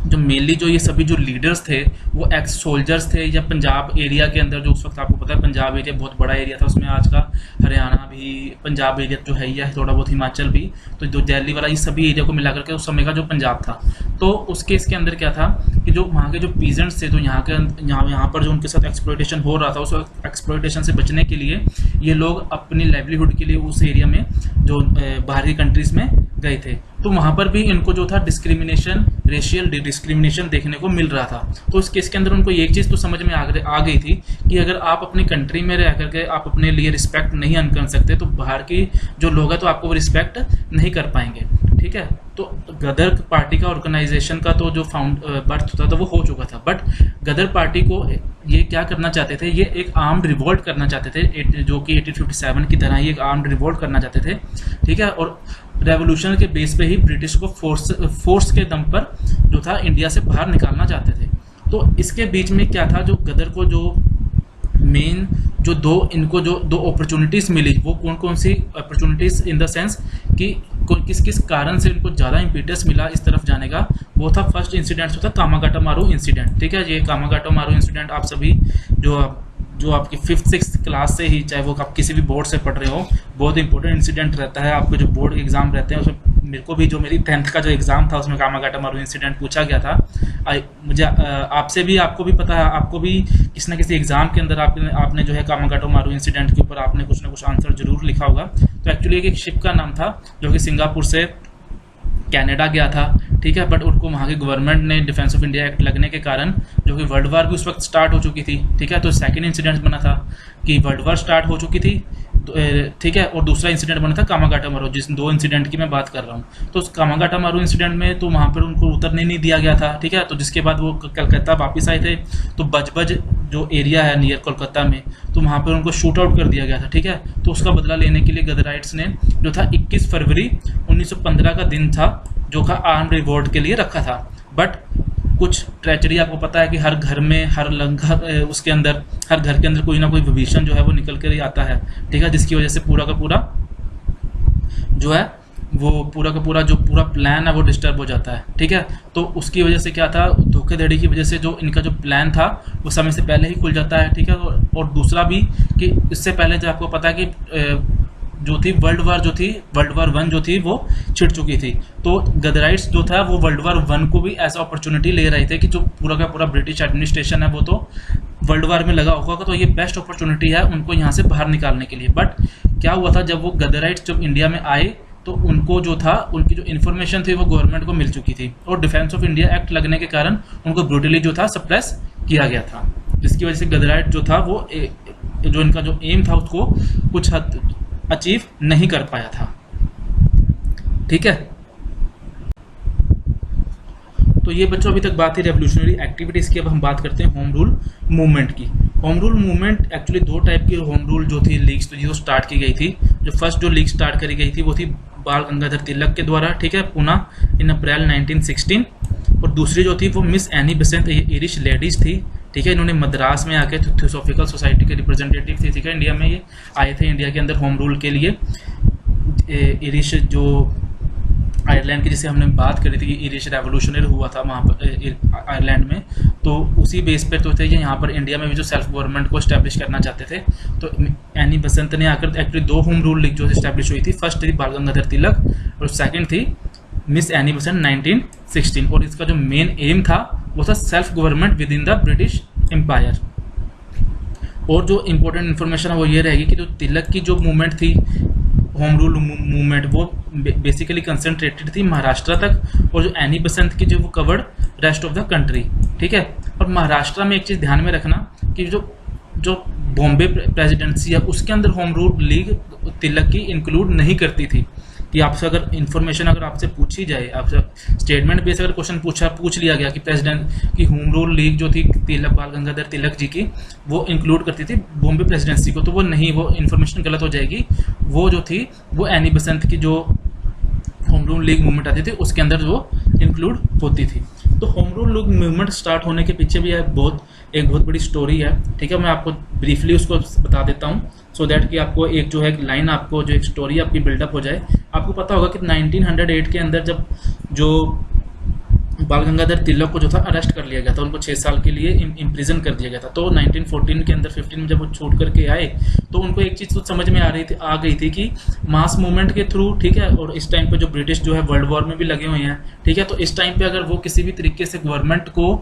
जो मेनली जो ये सभी जो लीडर्स थे वो एक्स सोल्जर्स थे, या पंजाब एरिया के अंदर, जो उस वक्त आपको पता है पंजाब एरिया बहुत बड़ा एरिया था, उसमें आज का हरियाणा भी ही पंजाब एरिया जो है, या थोड़ा बहुत हिमाचल भी, तो जो दिल्ली वाला, ये सभी एरिया को मिला करके उस समय का जो पंजाब था। तो उस केस के अंदर क्या था कि जो वहाँ के जो पीजेंट्स थे, तो यहाँ पर जो उनके साथ एक्सप्लॉयटेशन हो रहा था, उस एक्सप्लॉयटेशन से बचने के लिए ये लोग अपनी लाइवलीहुड के लिए उस एरिया में जो बाहरी कंट्रीज़ में गए थे। तो वहाँ पर भी इनको जो था डिस्क्रिमिनेशन, रेशियल डिस्क्रिमिनेशन देखने को मिल रहा था। तो इस केस के अंदर उनको एक चीज़ तो समझ में आ गई थी कि अगर आप अपनी कंट्री में रह करके आप अपने लिए रिस्पेक्ट नहीं अर्न कर सकते, तो बाहर की जो लोग हैं तो आपको वो रिस्पेक्ट नहीं कर पाएंगे। ठीक है, तो गदर पार्टी का ऑर्गेनाइजेशन का तो जो बर्थ होता था वो हो चुका था, बट गदर पार्टी को ये क्या करना चाहते थे, ये एक आर्म्ड रिवोल्ट करना चाहते थे, जो कि 1857 की तरह ही एक आर्म्ड रिवोल्ट करना चाहते थे। ठीक है, और रेवोल्यूशन के बेस पे ही ब्रिटिश को फोर्स के दम पर जो था इंडिया से बाहर निकालना चाहते थे। तो इसके बीच में क्या था, जो गदर को जो मेन जो दो अपॉर्चुनिटीज़ मिली, वो कौन कौन सी अपॉर्चुनिटीज़ इन द सेंस कि किस किस कारण से इनको ज़्यादा इम्पीटस मिला इस तरफ जाने का, वो था फर्स्ट इंसिडेंट होता कामागाटा मारू इंसिडेंट। ठीक है, ये कामागाटा मारू इंसिडेंट आप सभी जो आपकी 5th-6th क्लास से ही, चाहे वो आप किसी भी बोर्ड से पढ़ रहे हो, बहुत इंपॉर्टेंट इंसिडेंट रहता है। आपके जो बोर्ड के एग्जाम रहते हैं उसमें मेरे को भी जो मेरी 10th का जो एग्ज़ाम था उसमें कामागाटा मारू इंसिडेंट पूछा गया था। मुझे आपसे भी, आपको भी पता है, आपको भी किसी न किसी एग्ज़ाम के अंदर आपने जो है कामागाटा मारू इंसिडेंट के ऊपर आपने कुछ ना कुछ आंसर जरूर लिखा होगा। तो एक्चुअली एक शिप का नाम था जो कि सिंगापुर से कनाडा गया था। ठीक है, बट उनको वहाँ की गवर्नमेंट ने डिफेंस ऑफ इंडिया एक्ट लगने के कारण, जो कि वर्ल्ड वार भी उस वक्त स्टार्ट हो चुकी थी। ठीक है, तो सेकंड इंसिडेंट बना था कि वर्ल्ड वार स्टार्ट हो चुकी थी। ठीक है, और दूसरा इंसिडेंट बना था कामागाटा मारू, जिस 2 इंसिडेंट की मैं बात कर रहा हूँ। तो उस कामागाटा मारू इंसिडेंट में तो वहाँ पर उनको उतरने नहीं दिया गया था। ठीक है, तो जिसके बाद वो कलकत्ता वापस आए थे, तो बजबज जो एरिया है नियर कोलकाता में, तो वहाँ पर उनको शूट आउट कर दिया गया था। ठीक है, तो उसका बदला लेने के लिए गदराइट्स ने जो था 21 फरवरी 1915 का दिन था जो का आर्म रिवोल्ट के लिए रखा था। बट कुछ ट्रेचरी, आपको पता है कि हर घर में, उसके अंदर, हर घर के अंदर कोई ना कोई विभीषण जो है वो निकल कर ही आता है। ठीक है, जिसकी वजह से पूरा का पूरा जो है वो पूरा प्लान है वो डिस्टर्ब हो जाता है। ठीक है, तो उसकी वजह से क्या था, धोखेधड़ी की वजह से जो इनका जो प्लान था वो समय से पहले ही खुल जाता है। ठीक है, और दूसरा भी कि इससे पहले जो आपको पता है कि जो थी वर्ल्ड वार 1 जो थी वो छिड़ चुकी थी। तो गदराइट्स जो था वो वर्ल्ड वार 1 को भी एज अपॉर्चुनिटी ले रहे थे कि जो पूरा का पूरा ब्रिटिश एडमिनिस्ट्रेशन है वो तो वर्ल्ड वार में लगा होगा, तो ये बेस्ट अपॉर्चुनिटी है उनको यहाँ से बाहर निकालने के लिए। बट क्या हुआ था, जब वो गदराइट्स जब इंडिया में आए तो उनको जो था, उनकी जो इन्फॉर्मेशन थी वो गवर्नमेंट को मिल चुकी थी, और डिफेंस ऑफ इंडिया एक्ट लगने के कारण उनको ब्रूटली जो था सप्रेस किया गया था, जिसकी वजह से गदराइट जो था वो जो इनका जो एम था उसको कुछ हद अचीव नहीं कर पाया था। ठीक है, तो ये बच्चों अभी तक बात थी रेवोल्यूशनरी एक्टिविटीज़ की। अब हम बात करते हैं होम रूल मूवमेंट की। Home rule movement actually 2 type की होम रूल जो थी लीग्स जो स्टार्ट की गई थी। जो फर्स्ट जो लीग स्टार्ट करी गई थी वो थी बाल गंगाधर तिलक के द्वारा। ठीक है, पुणे इन अप्रैल 1916। और दूसरी जो थी वो miss Annie Besant Irish ladies थी। ठीक है, इन्होंने मद्रास में आके थियोसॉफिकल सोसाइटी के रिप्रेजेंटेटिव थे। ठीक है, इंडिया में ये आए थे इंडिया के अंदर होम रूल के लिए। आयरिश जो आयरलैंड की जिसे हमने बात करी थी कि आयरिश रेवोल्यूशनरी हुआ था वहाँ पर आयरलैंड में, तो उसी बेस पे तो थे ये यहाँ पर इंडिया में भी जो सेल्फ गवर्नमेंट को इस्टेब्लिश करना चाहते थे। तो एनी बेसेंट ने आकर एक्चुअली 2 होम रूल लीग जो इस्टेब्लिश हुई थी। फर्स्ट थी बाल गंगाधर तिलक और सेकंड थी मिस एनी बेसेंट 1916। और इसका जो मेन एम था वो था self government within the British Empire. और जो इम्पोर्टेंट इन्फॉर्मेशन है वो ये रहेगी कि जो तिलक की जो मूवमेंट थी, होम रूल मूवमेंट, वो बेसिकली कंसंट्रेटेड थी महाराष्ट्र तक, और जो एनी बेसेंट की जो वो covered rest of the country. ठीक है, और महाराष्ट्र में एक चीज़ ध्यान में रखना कि जो बॉम्बे प्रेसिडेंसी है उसके अंदर होम रूल लीग तिलक की इंक्लूड नहीं करती थी। कि आपसे अगर इन्फॉर्मेशन अगर आपसे पूछी जाए, आपसे स्टेटमेंट बेस अगर क्वेश्चन पूछ लिया गया कि प्रेसिडेंट की होम रूल लीग जो थी तिलक बाल गंगाधर तिलक जी की वो इंक्लूड करती थी बॉम्बे प्रेसिडेंसी को, तो वो नहीं, वो इन्फॉर्मेशन गलत हो जाएगी। वो जो थी वो एनी बेसेंट की जो होम रूल लीग मूवमेंट आती थी उसके अंदर वो इंक्लूड होती थी। तो home Rule league movement start होने के पीछे भी एक बहुत बड़ी स्टोरी है। ठीक है, मैं आपको ब्रीफली उसको बता देता हूँ सो दैट कि आपको एक जो है लाइन, आपको जो एक स्टोरी आपकी बिल्डअप हो जाए। आपको पता होगा कि 1908 के अंदर जब जो बाल गंगाधर तिलक को जो था अरेस्ट कर लिया गया था, उनको 6 साल के लिए इम्प्रिजन कर दिया गया था। तो 1914 के अंदर 15 में जब वो छूट करके आए तो उनको एक चीज़ तो समझ में आ गई थी कि मास मूवमेंट के थ्रू, ठीक है, और इस टाइम पे जो ब्रिटिश जो है वर्ल्ड वॉर में भी लगे हुए हैं, ठीक है, तो इस टाइम पे अगर वो किसी भी तरीके से गवर्नमेंट को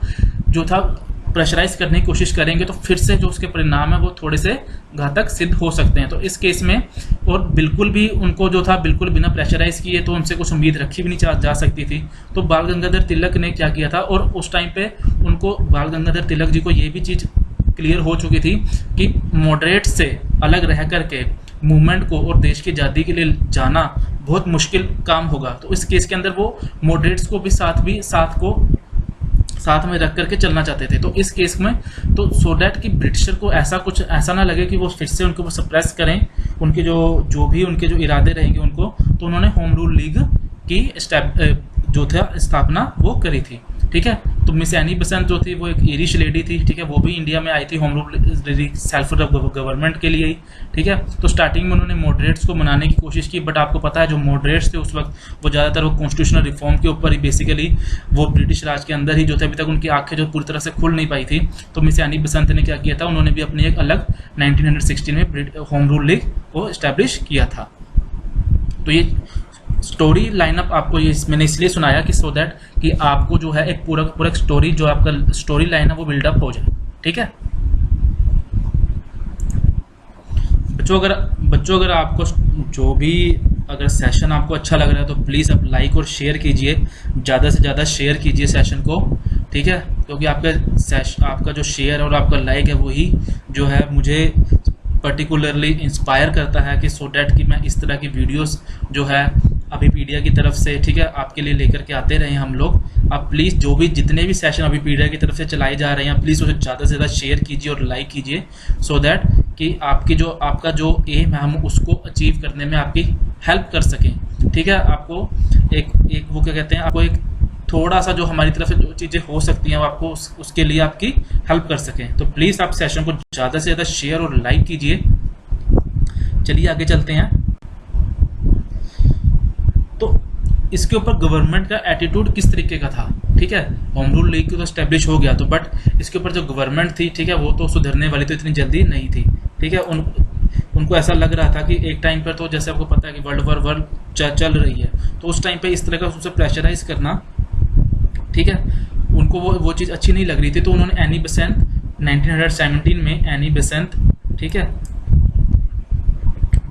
जो था प्रेशराइज करने की कोशिश करेंगे तो फिर से जो उसके परिणाम है वो थोड़े से घातक सिद्ध हो सकते हैं। तो इस केस में और बिल्कुल भी उनको जो था बिल्कुल बिना प्रेशराइज किए तो उनसे कुछ उम्मीद रखी भी नहीं जा सकती थी। तो बाल गंगाधर तिलक ने क्या किया था, और उस टाइम पे उनको बाल गंगाधर तिलक जी को ये भी चीज़ क्लियर हो चुकी थी कि मॉडरेट से अलग रह करके मूवमेंट को और देश की आज़ादी के लिए जाना बहुत मुश्किल काम होगा। तो इस केस के अंदर वो मॉडरेट्स को भी साथ में रख करके चलना चाहते थे। तो इस केस में तो सो डैट कि ब्रिटिशर को ऐसा ना लगे कि वो फिर से उनको सप्रेस करें, उनके जो भी उनके जो इरादे रहेंगे उनको, तो उन्होंने होम रूल लीग की जो था स्थापना वो करी थी, ठीक है। तो मिस एनी बेसेंट जो थी वो एक ईरिश लेडी थी, ठीक है, वो भी इंडिया में आई थी होम रूल सेल्फ गवर्नमेंट के लिए ही, ठीक है। तो स्टार्टिंग में उन्होंने मॉडरेट्स को मनाने की कोशिश की, बट आपको पता है जो मॉडरेट्स थे उस वक्त वो ज़्यादातर वो कॉन्स्टिट्यूशनल रिफॉर्म के ऊपर ही बेसिकली वो ब्रिटिश राज के अंदर ही जो थे, अभी तक उनकी आंखें जो पूरी तरह से खुल नहीं पाई थी। तो मिस एनी बेसेंट ने क्या किया था, उन्होंने भी अपनी एक अलग 1916 में होम रूल लीग को इस्टेब्लिश किया था। तो ये स्टोरी लाइनअप आपको ये मैंने इसलिए सुनाया कि सो दैट कि आपको जो है एक पूरा स्टोरी जो आपका स्टोरी लाइन है वो बिल्डअप हो जाए, ठीक है। बच्चों अगर आपको जो भी अगर सेशन आपको अच्छा लग रहा है तो प्लीज़ आप लाइक और शेयर कीजिए, ज़्यादा से ज़्यादा शेयर कीजिए सेशन को, ठीक है, क्योंकि आपका जो शेयर और आपका लाइक है वही जो है मुझे पर्टिकुलरली इंस्पायर करता है कि सो डैट कि मैं इस तरह की वीडियोस जो है अभिपीडिया की तरफ से, ठीक है, आपके लिए लेकर के आते रहे हम लोग। आप प्लीज़ जितने भी सेशन अभिपीडिया की तरफ से चलाए जा रहे हैं प्लीज़ उसे ज़्यादा से ज़्यादा शेयर कीजिए और लाइक कीजिए, सो दैट कि आपका जो एम है हम उसको अचीव करने में आपकी हेल्प कर सकें, ठीक है। आपको एक वो क्या कहते हैं, आपको एक थोड़ा सा जो हमारी तरफ से जो चीज़ें हो सकती हैं वो आपको उसके लिए आपकी हेल्प कर सकें। तो प्लीज़ आप सेशन को ज़्यादा से ज़्यादा शेयर और लाइक कीजिए। चलिए आगे चलते हैं। तो इसके ऊपर गवर्नमेंट का एटीट्यूड किस तरीके का था, ठीक है। होम रूल लीग तो एस्टेब्लिश हो गया, तो बट इसके ऊपर जो गवर्नमेंट थी, ठीक है, वो तो सुधरने वाली तो इतनी जल्दी नहीं थी, ठीक है। उनको ऐसा लग रहा था कि एक टाइम पर तो जैसे आपको पता है कि वर्ल्ड वॉर चल रही है, तो उस टाइम पे इस तरह का उसे प्रेशराइज करना, ठीक है, उनको वो चीज़ अच्छी नहीं लग रही थी। तो उन्होंने एनी बेसेंट 1917 में एनी बेसेंट, ठीक है,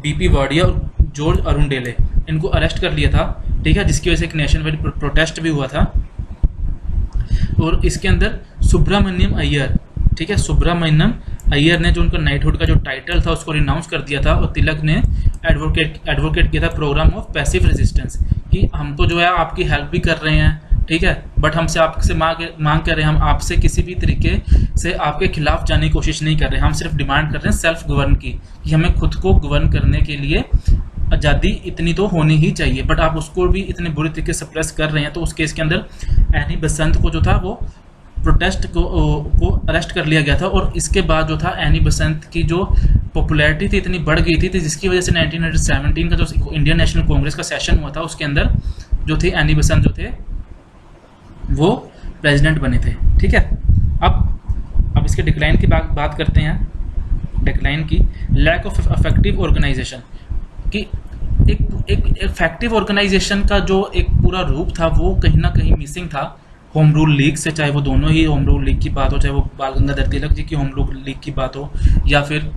बीपी वाडिया और जॉर्ज अरुंडेले इनको अरेस्ट कर लिया था, ठीक है, जिसकी वजह से एक नेशन वाइड प्रोटेस्ट भी हुआ था। और इसके अंदर सुब्रमण्यम अय्यर, ठीक है, सुब्रमण्यम अय्यर ने जो उनका नाइटहुड का जो टाइटल था उसको रिनाउंस कर दिया था, और तिलक ने एडवोकेट किया था प्रोग्राम ऑफ पैसिव रेजिस्टेंस, कि हम तो जो है आपकी हेल्प भी कर रहे हैं, ठीक है, बट हमसे आपसे मांग कर रहे हैं, हम आपसे किसी भी तरीके से आपके खिलाफ जाने की कोशिश नहीं कर रहे, हम सिर्फ डिमांड कर रहे हैं सेल्फ गवर्न की, कि हमें खुद को गवर्न करने के लिए आज़ादी इतनी तो होनी ही चाहिए, बट आप उसको भी इतने बुरे तरीके से सप्रेस कर रहे हैं। तो उस केस के अंदर एनी बेसेंट को जो था वो प्रोटेस्ट को अरेस्ट कर लिया गया था। और इसके बाद जो था एनी बेसेंट की जो पॉपुलैरिटी थी इतनी बढ़ गई थी, जिसकी वजह से 1917 का जो इंडियन नेशनल कांग्रेस का सेशन हुआ था उसके अंदर जो थे एनी बेसेंट जो थे वो प्रेसिडेंट बने थे, ठीक है। अब इसके डिक्लाइन की बात करते हैं। डिक्लाइन की लैक ऑफ इफेक्टिव ऑर्गेनाइजेशन, कि एक इफेक्टिव ऑर्गेनाइजेशन का जो एक पूरा रूप था वो कहीं ना कहीं मिसिंग था होम रूल लीग से, चाहे वो दोनों ही होम रूल लीग की बात हो, चाहे वो बाल गंगाधर तिलक जी की होम रूल लीग की बात हो या फिर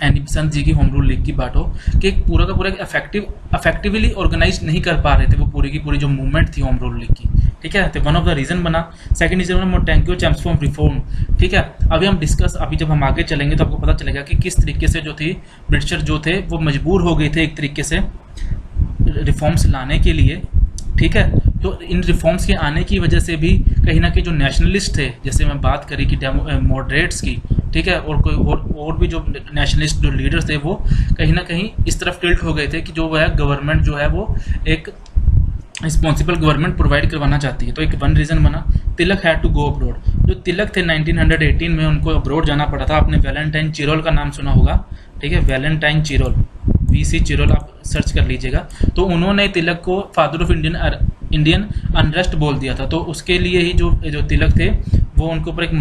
एनी बेसेंट जी की होम रूल लीग की बात हो, कि एक पूरा का पूरा इफेक्टिवली ऑर्गेनाइज नहीं कर पा रहे थे वो पूरी की पूरी जो मूवमेंट थी होम रूल लीग की, ठीक है। तो वन ऑफ द रीजन बना। सेकंड रीजन बना मोंटेग्यू चैम्प्स फॉर रिफॉर्म, ठीक है। अभी जब हम आगे चलेंगे तो आपको पता चलेगा कि किस तरीके से जो थी ब्रिटिशर जो थे वो मजबूर हो गए थे एक तरीके से रिफॉर्म्स लाने के लिए, ठीक है। तो इन रिफॉर्म्स के आने की वजह से भी कहीं ना कहीं जो नेशनलिस्ट थे, जैसे मैं बात करी कि मॉडरेट्स की, ठीक है, और भी जो नेशनलिस्ट जो लीडर्स थे वो कहीं ना कहीं इस तरफ टिल्ट हो गए थे कि जो वह गवर्नमेंट जो है वो एक रिस्पॉन्सिबल गवर्नमेंट प्रोवाइड करवाना चाहती है। तो एक वन रीज़न बना। तिलक हैड टू गो अब्रोड, जो तिलक थे 1918 में उनको अब्रोड जाना पड़ा था। आपने वैलेंटाइन चिरोल का नाम सुना होगा, ठीक है, वैलेंटाइन चिरोल, VC चिरोल आप सर्च कर लीजिएगा। तो उन्होंने तिलक को father of Indian Indian unrest बोल दिया था। तो उसके लिए ही जो तिलक थे वो उनको ऊपर एक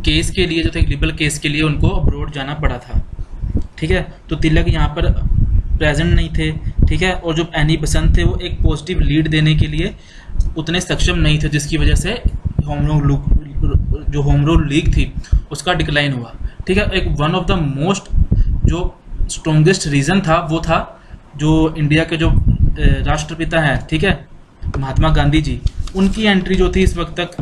केस के लिए जो थे, लिबरल केस के लिए उनको अब्रोड जाना पड़ा था। ठीक है, तो तिलक यहाँ पर प्रेजेंट नहीं थे। ठीक है, और जो एनी बसंत थे वो एक पॉजिटिव लीड देने के लिए उतने सक्षम नहीं थे, जिसकी वजह से होम रूल लीग थी उसका डिक्लाइन हुआ। ठीक है, एक वन ऑफ द मोस्ट जो स्ट्रॉन्गेस्ट रीज़न था वो था जो इंडिया के जो राष्ट्रपिता हैं, ठीक है, महात्मा गांधी जी, उनकी एंट्री जो थी इस वक्त तक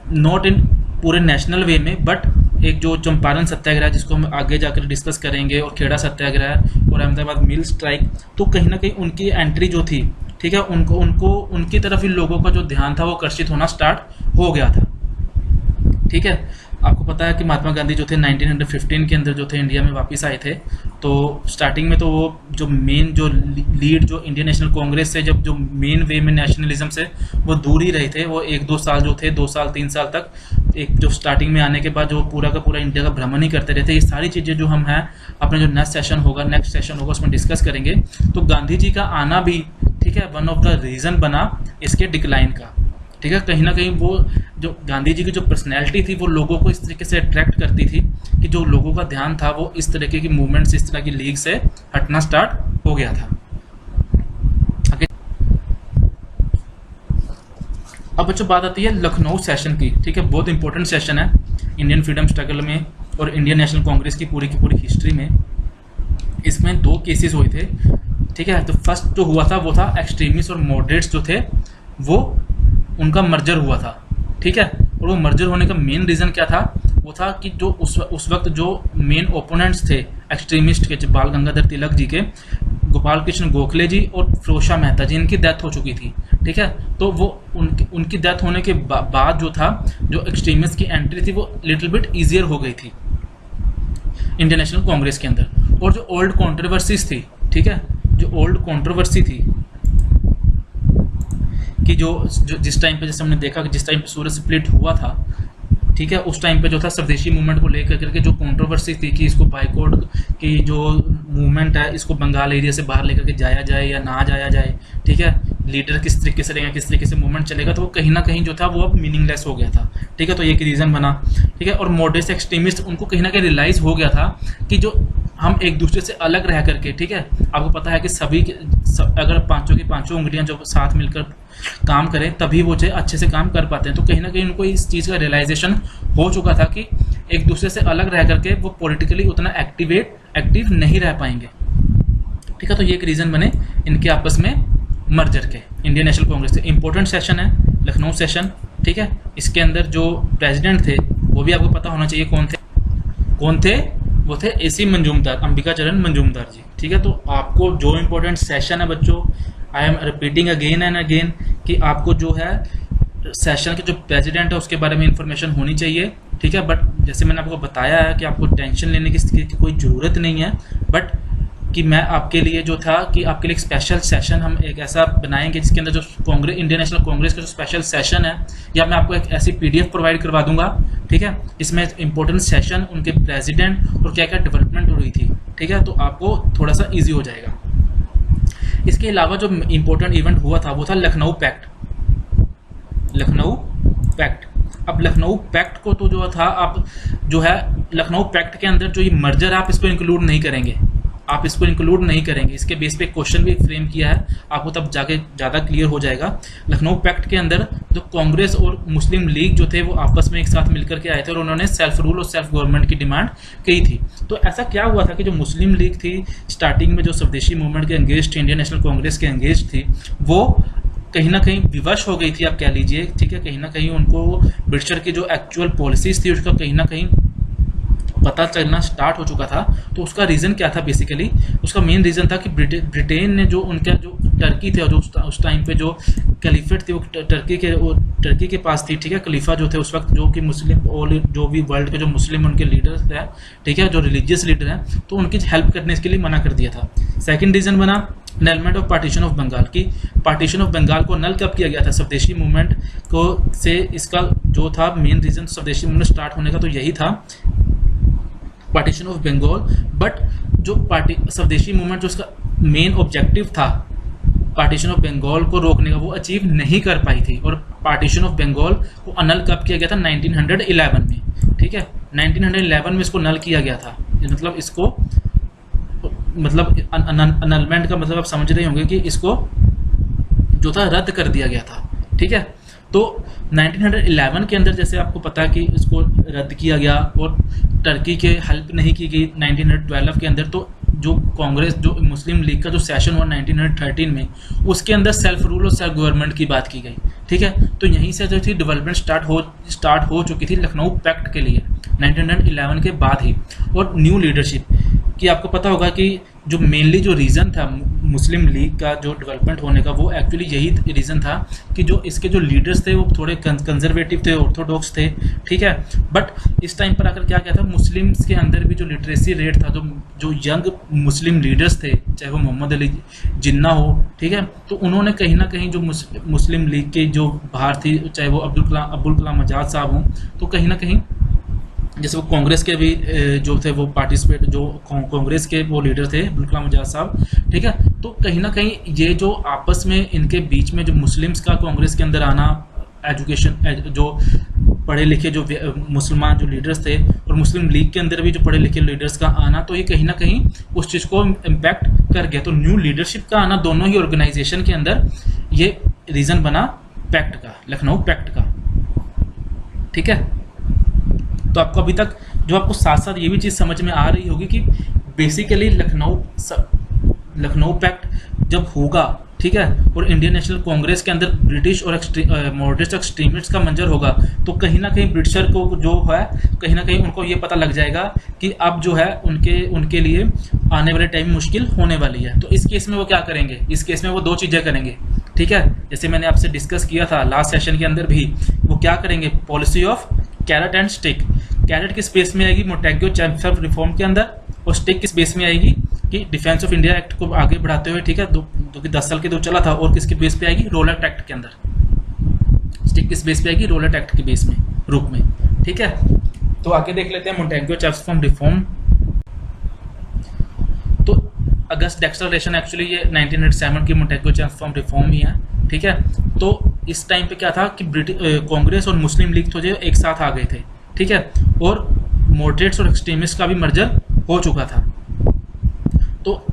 नॉट इन पूरे नेशनल वे में, बट एक जो चंपारण सत्याग्रह जिसको हम आगे जाकर डिस्कस करेंगे, और खेड़ा सत्याग्रह और अहमदाबाद मिल स्ट्राइक, तो कहीं ना कहीं उनकी एंट्री जो थी, ठीक है, उनको उनकी तरफ इन लोगों का जो ध्यान था वो आकर्षित होना स्टार्ट हो गया था। ठीक है, आपको पता है कि महात्मा गांधी जो थे 1915 के अंदर जो थे इंडिया में वापस आए थे। तो स्टार्टिंग में तो वो जो मेन जो लीड जो इंडियन नेशनल कांग्रेस से जब जो मेन वे में नेशनलिज्म से वो दूर ही रहे थे। वो 1-2 साल जो थे, 2 साल 3 साल तक एक जो स्टार्टिंग में आने के बाद जो पूरा का पूरा इंडिया का भ्रमण ही करते रहते। ये सारी चीज़ें जो हम हैं अपने जो नेक्स्ट सेशन होगा उसमें डिस्कस करेंगे। तो गांधी जी का आना भी, ठीक है, वन ऑफ द रीज़न बना इसके डिक्लाइन का। ठीक है, कहीं ना कहीं वो जो गांधी जी की जो पर्सनैलिटी थी वो लोगों को इस तरीके से अट्रैक्ट करती थी कि जो लोगों का ध्यान था वो इस तरीके की मूवमेंट से, इस तरह की लीग से हटना स्टार्ट हो गया था। अब बच्चों बात आती है लखनऊ सेशन की। ठीक है, बहुत इंपॉर्टेंट सेशन है इंडियन फ्रीडम स्ट्रगल में और इंडियन नेशनल कांग्रेस की पूरी हिस्ट्री में। इसमें 2 केसेस हुए थे। ठीक है, तो फर्स्ट जो हुआ था वो था एक्सट्रीमिस्ट और मॉडरेट्स जो थे वो उनका मर्जर हुआ था। ठीक है, और वो मर्जर होने का मेन रीज़न क्या था? वो था कि जो उस वक्त जो मेन ओपोनेंट्स थे एक्सट्रीमिस्ट के, बाल गंगाधर तिलक जी के, गोपाल कृष्ण गोखले जी और फिरोज मेहता जी, इनकी डेथ हो चुकी थी। ठीक है, तो वो उनकी डेथ होने के बाद जो था, जो एक्सट्रीमिस्ट की एंट्री थी वो लिटिल बिट ईजियर हो गई थी इंडियन नेशनल कांग्रेस के अंदर। और जो ओल्ड कॉन्ट्रोवर्सीज थी, ठीक है, जो ओल्ड कॉन्ट्रोवर्सी थी कि जो जिस टाइम पे, जैसे हमने देखा कि जिस टाइम पे सूरज स्प्लिट हुआ था, ठीक है, उस टाइम पे जो था स्वदेशी मूवमेंट को लेकर करके जो कंट्रोवर्सी थी कि इसको बाइकआउट की जो मूवमेंट है इसको बंगाल एरिया से बाहर लेकर के जाया जाए या ना जाया जाए। ठीक है, लीडर किस तरीके से रहेगा, किस तरीके से मूवमेंट चलेगा, तो वो कहीं ना कहीं जो था वो अब मीनिंगलेस हो गया था। ठीक है, तो ये रीज़न बना। ठीक है, और मॉडरेट एक्सट्रीमिस्ट उनको कहीं ना कहीं रियलाइज़ हो गया था कि जो हम एक दूसरे से अलग रह करके, ठीक है, आपको पता है कि अगर पांचों की पांचों उंगलियां जब साथ मिलकर काम करें तभी वो जो अच्छे से काम कर पाते हैं। तो कहीं ना कहीं उनको इस चीज़ का रियलाइजेशन हो चुका था कि एक दूसरे से अलग रह करके वो पॉलिटिकली उतना एक्टिव नहीं रह पाएंगे। ठीक है, तो ये एक रीज़न बने इनके आपस में मर्जर के, इंडियन नेशनल कांग्रेस के। इंपॉर्टेंट सेशन है लखनऊ सेशन। ठीक है, इसके अंदर जो प्रेसिडेंट थे वो भी आपको पता होना चाहिए कौन थे। वो थे AC मंजूमदार, अंबिका चरण मंजूमदार जी। ठीक है, तो आपको जो इम्पोर्टेंट सेशन है बच्चों, I am repeating again and again कि आपको जो है सेशन के जो प्रेसिडेंट है उसके बारे में इंफॉर्मेशन होनी चाहिए। ठीक है, बट जैसे मैंने आपको बताया है कि आपको टेंशन लेने की कोई ज़रूरत नहीं है, बट कि मैं आपके लिए जो था कि आपके लिए एक स्पेशल सेशन हम एक ऐसा बनाएंगे जिसके अंदर जो इंडियन नेशनल कांग्रेस का जो स्पेशल सेशन है, या मैं आपको एक ऐसी PDF प्रोवाइड करवा दूंगा। ठीक है, इसमें इंपॉर्टेंट सेशन, उनके प्रेसिडेंट और क्या क्या डेवलपमेंट हो रही थी। ठीक है, तो आपको थोड़ा सा ईजी हो जाएगा। इसके अलावा जो इम्पोर्टेंट इवेंट हुआ था वो था लखनऊ पैक्ट। अब लखनऊ पैक्ट को तो जो था, आप जो है लखनऊ पैक्ट के अंदर जो ये मर्जर, आप इसको इंक्लूड नहीं करेंगे। इसके बेस पे क्वेश्चन भी फ्रेम किया है, आपको तब जाके ज़्यादा क्लियर हो जाएगा। लखनऊ पैक्ट के अंदर जो कांग्रेस और मुस्लिम लीग जो थे वो आपस में एक साथ मिलकर के आए थे और उन्होंने सेल्फ रूल और सेल्फ गवर्नमेंट की डिमांड की थी। तो ऐसा क्या हुआ था कि जो मुस्लिम लीग थी स्टार्टिंग में जो स्वदेशी मूवमेंट के एंगेज थी, इंडियन नेशनल कांग्रेस के एंगेज थी, वो कहीं ना कहीं विवश हो गई थी, आप कह लीजिए। ठीक है, कहीं ना कहीं उनको ब्रिटिशर की जो एक्चुअल पॉलिसीज थी उसका कहीं ना कहीं पता चलना स्टार्ट हो चुका था। तो उसका रीज़न क्या था? बेसिकली उसका मेन रीज़न था कि ब्रिटेन ने जो उनका जो टर्की थे और जो उस टाइम पे जो खलीफेट थी वो टर्की के पास थी। ठीक है, खलीफा जो थे उस वक्त, जो कि मुस्लिम और जो भी वर्ल्ड के जो मुस्लिम उनके लीडर्स हैं, ठीक है, जो रिलीजियस लीडर हैं, तो उनकी हेल्प करने के लिए मना कर दिया था। सेकेंड रीज़न बना नलमेंट ऑफ पार्टीशन ऑफ बंगाल की। पार्टीशन ऑफ बंगाल को नल कब किया गया था? स्वदेशी मूवमेंट को से इसका जो था मेन रीज़न स्वदेशी मूवमेंट स्टार्ट होने का तो यही था, पार्टीशन ऑफ बंगाल। बट जो स्वदेशी मूवमेंट जो उसका मेन ऑब्जेक्टिव था पार्टीशन ऑफ बंगाल को रोकने का वो अचीव नहीं कर पाई थी। और पार्टीशन ऑफ बंगाल को अनल कब किया गया था? 1911 में, ठीक है, 1911 में इसको नल किया गया था। मतलब इसको मतलब अनलमेंट का मतलब आप समझ रहे होंगे कि इसको जो था रद्द कर दिया गया था, ठीक है। तो 1911 के अंदर जैसे आपको पता है कि इसको रद्द किया गया और टर्की के हेल्प नहीं की गई 1912 के अंदर। तो जो कांग्रेस जो मुस्लिम लीग का जो सेशन हुआ 1913 में, उसके अंदर सेल्फ रूल और सेल्फ गवर्नमेंट की बात की गई, ठीक है। तो यहीं से जो थी डेवलपमेंट स्टार्ट हो चुकी थी लखनऊ पैक्ट के लिए 1911 के बाद ही। और न्यू लीडरशिप कि आपको पता होगा कि जो मेनली जो रीज़न था मुस्लिम लीग का जो डेवलपमेंट होने का, वो एक्चुअली यही रीज़न था कि जो इसके जो लीडर्स थे वो थोड़े कंजर्वेटिव थे, ऑर्थोडॉक्स थे, ठीक है। बट इस टाइम पर आकर क्या क्या था, मुस्लिम्स के अंदर भी जो लिटरेसी रेट था, जो यंग मुस्लिम लीडर्स थे, चाहे वो मोहम्मद अली जिन्ना हो, ठीक है, तो उन्होंने कहीं ना कहीं जो मुस्लिम लीग के जो बाहर थी, चाहे वो अब्दुल कलाम आज़ाद साहब हों, तो कहीं ना कहीं जैसे वो कांग्रेस के भी जो थे वो पार्टिसिपेट, जो कांग्रेस के वो लीडर थे अब्दुल कलाम आज़ाद साहब, ठीक है। तो कहीं ना कहीं ये जो आपस में इनके बीच में जो मुस्लिम्स का कांग्रेस के अंदर आना, एजुकेशन जो पढ़े लिखे जो मुसलमान जो लीडर्स थे और मुस्लिम लीग के अंदर भी जो पढ़े लिखे लीडर्स का आना, तो ये कहीं ना कहीं उस चीज़ को इम्पैक्ट कर गया। तो न्यू लीडरशिप का आना दोनों ही ऑर्गेनाइजेशन के अंदर ये रीज़न बना पैक्ट का, लखनऊ पैक्ट का, ठीक है। तो आपको अभी तक जो आपको साथ साथ ये भी चीज़ समझ में आ रही होगी कि बेसिकली लखनऊ पैक्ट जब होगा, ठीक है, और इंडियन नेशनल कांग्रेस के अंदर ब्रिटिश और मॉडरेट एक्सट्रीमिस्ट का मंजर होगा, तो कहीं ना कहीं ब्रिटिशर को जो है कहीं ना कहीं उनको ये पता लग जाएगा कि अब जो है उनके लिए आने वाले टाइम में मुश्किल होने वाली है। तो इस केस में वो क्या करेंगे? इस केस में वो दो चीज़ें करेंगे, ठीक है। जैसे मैंने आपसे डिस्कस किया था लास्ट सेशन के अंदर भी, वो क्या करेंगे? Policy of carrot and stick. Carrot किस बेस में आएगी? मोंटेग्यू चैम्बर ऑफ रिफॉर्म के अंदर, और स्टिक किस बेस में आएगी कि डिफेंस ऑफ इंडिया एक्ट को आगे बढ़ाते हुए, ठीक है, जो कि 10 साल के दो चला था, और किसके बेस पे आएगी? रोलर एक्ट के अंदर। स्टिक किस बेस पे आएगी? रोलर एक्ट के बेस में, रूप में, ठीक है। तो आगे देख लेते हैं मोंटेग्यू चैम्बर ऑफ रिफॉर्म। तो अगस्त डेक्लरेशन एक्चुअली ये 1907 की मोंटेग्यू चैम्बर ऑफ रिफॉर्म ही है, ठीक है। तो इस टाइम पे क्या था कि कांग्रेस और मुस्लिम लीग तो जो एक साथ आ गए थे, ठीक है, और मॉडरेट्स और एक्सट्रीमिस्ट का भी मर्जर हो चुका था। तो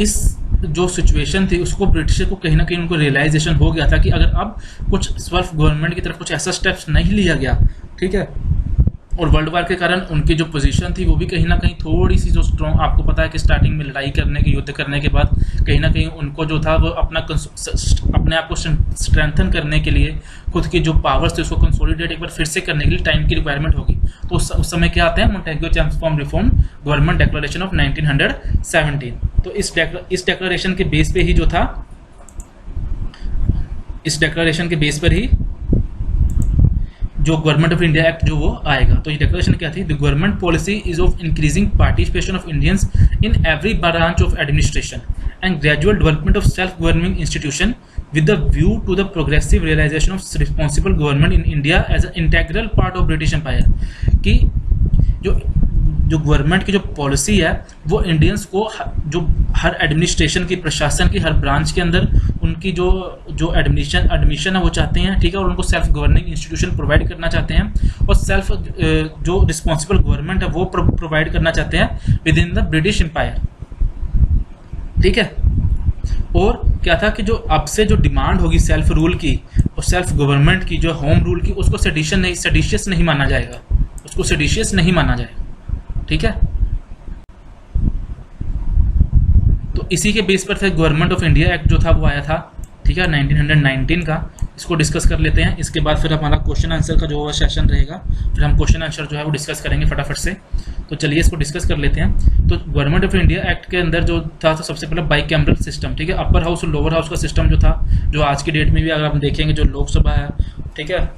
इस जो सिचुएशन थी उसको ब्रिटिश को कहीं ना कहीं उनको रियलाइजेशन हो गया था कि अगर अब कुछ सेल्फ गवर्नमेंट की तरफ कुछ ऐसा स्टेप्स नहीं लिया गया, ठीक है, और वर्ल्ड वार के कारण उनकी जो पोजीशन थी वो भी कहीं ना कहीं थोड़ी सी जो स्ट्रॉन्ग, आपको पता है कि स्टार्टिंग में लड़ाई करने के, युद्ध करने के बाद कहीं ना कहीं उनको जो था वो अपने आप को स्ट्रेंथन करने के लिए, खुद की जो पावर्स थे उसको कंसोलिडेट एक बार फिर से करने के लिए टाइम की रिक्वायरमेंट होगी। तो उस समय क्या आते हैं? Montagu Chelmsford reform government declaration of 1917। तो इस डेक्लेरेशन के बेस पे ही जो था, इस डेक्लेरेशन के बेस पर ही जो गवर्नमेंट ऑफ इंडिया एक्ट जो वो आएगा। तो ये डिक्लेरेशन क्या थी? The government policy is of increasing participation of Indians in every branch of administration and gradual development of self governing institution with the view to the progressive realization of responsible government in India as an integral part of British Empire। कि जो government की जो policy है वो Indians को जो हर administration की, प्रशासन की हर ब्रांच के अंदर उनकी जो एडमिशन है वो चाहते हैं, ठीक है, और उनको सेल्फ गवर्निंग इंस्टीट्यूशन प्रोवाइड करना चाहते हैं, और सेल्फ जो रिस्पॉन्सिबल गवर्नमेंट है वो प्रोवाइड करना चाहते हैं within the British Empire, ठीक है। और क्या था कि जो अब से जो डिमांड होगी सेल्फ रूल की और सेल्फ गवर्नमेंट की, जो होम रूल की, उसको सेडिशियस नहीं माना जाएगा, उसको सेडिशियस नहीं माना जाएगा, ठीक है। तो इसी के बेस पर गवर्नमेंट ऑफ इंडिया एक्ट जो था वो आया था, ठीक है, 1919 का। इसको डिस्कस कर लेते हैं, इसके बाद फिर हमारा क्वेश्चन आंसर का जो सेशन रहेगा, फिर हम क्वेश्चन आंसर जो है वो डिस्कस करेंगे फटाफट से। तो चलिए इसको डिस्कस कर लेते हैं। तो गवर्नमेंट ऑफ इंडिया एक्ट के अंदर जो था, तो सबसे पहले बाई कैमरल सिस्टम, ठीक है, अपर हाउस और लोअर हाउस का सिस्टम जो था, जो आज की डेट में भी अगर हम देखेंगे जो लोकसभा है, ठीक है,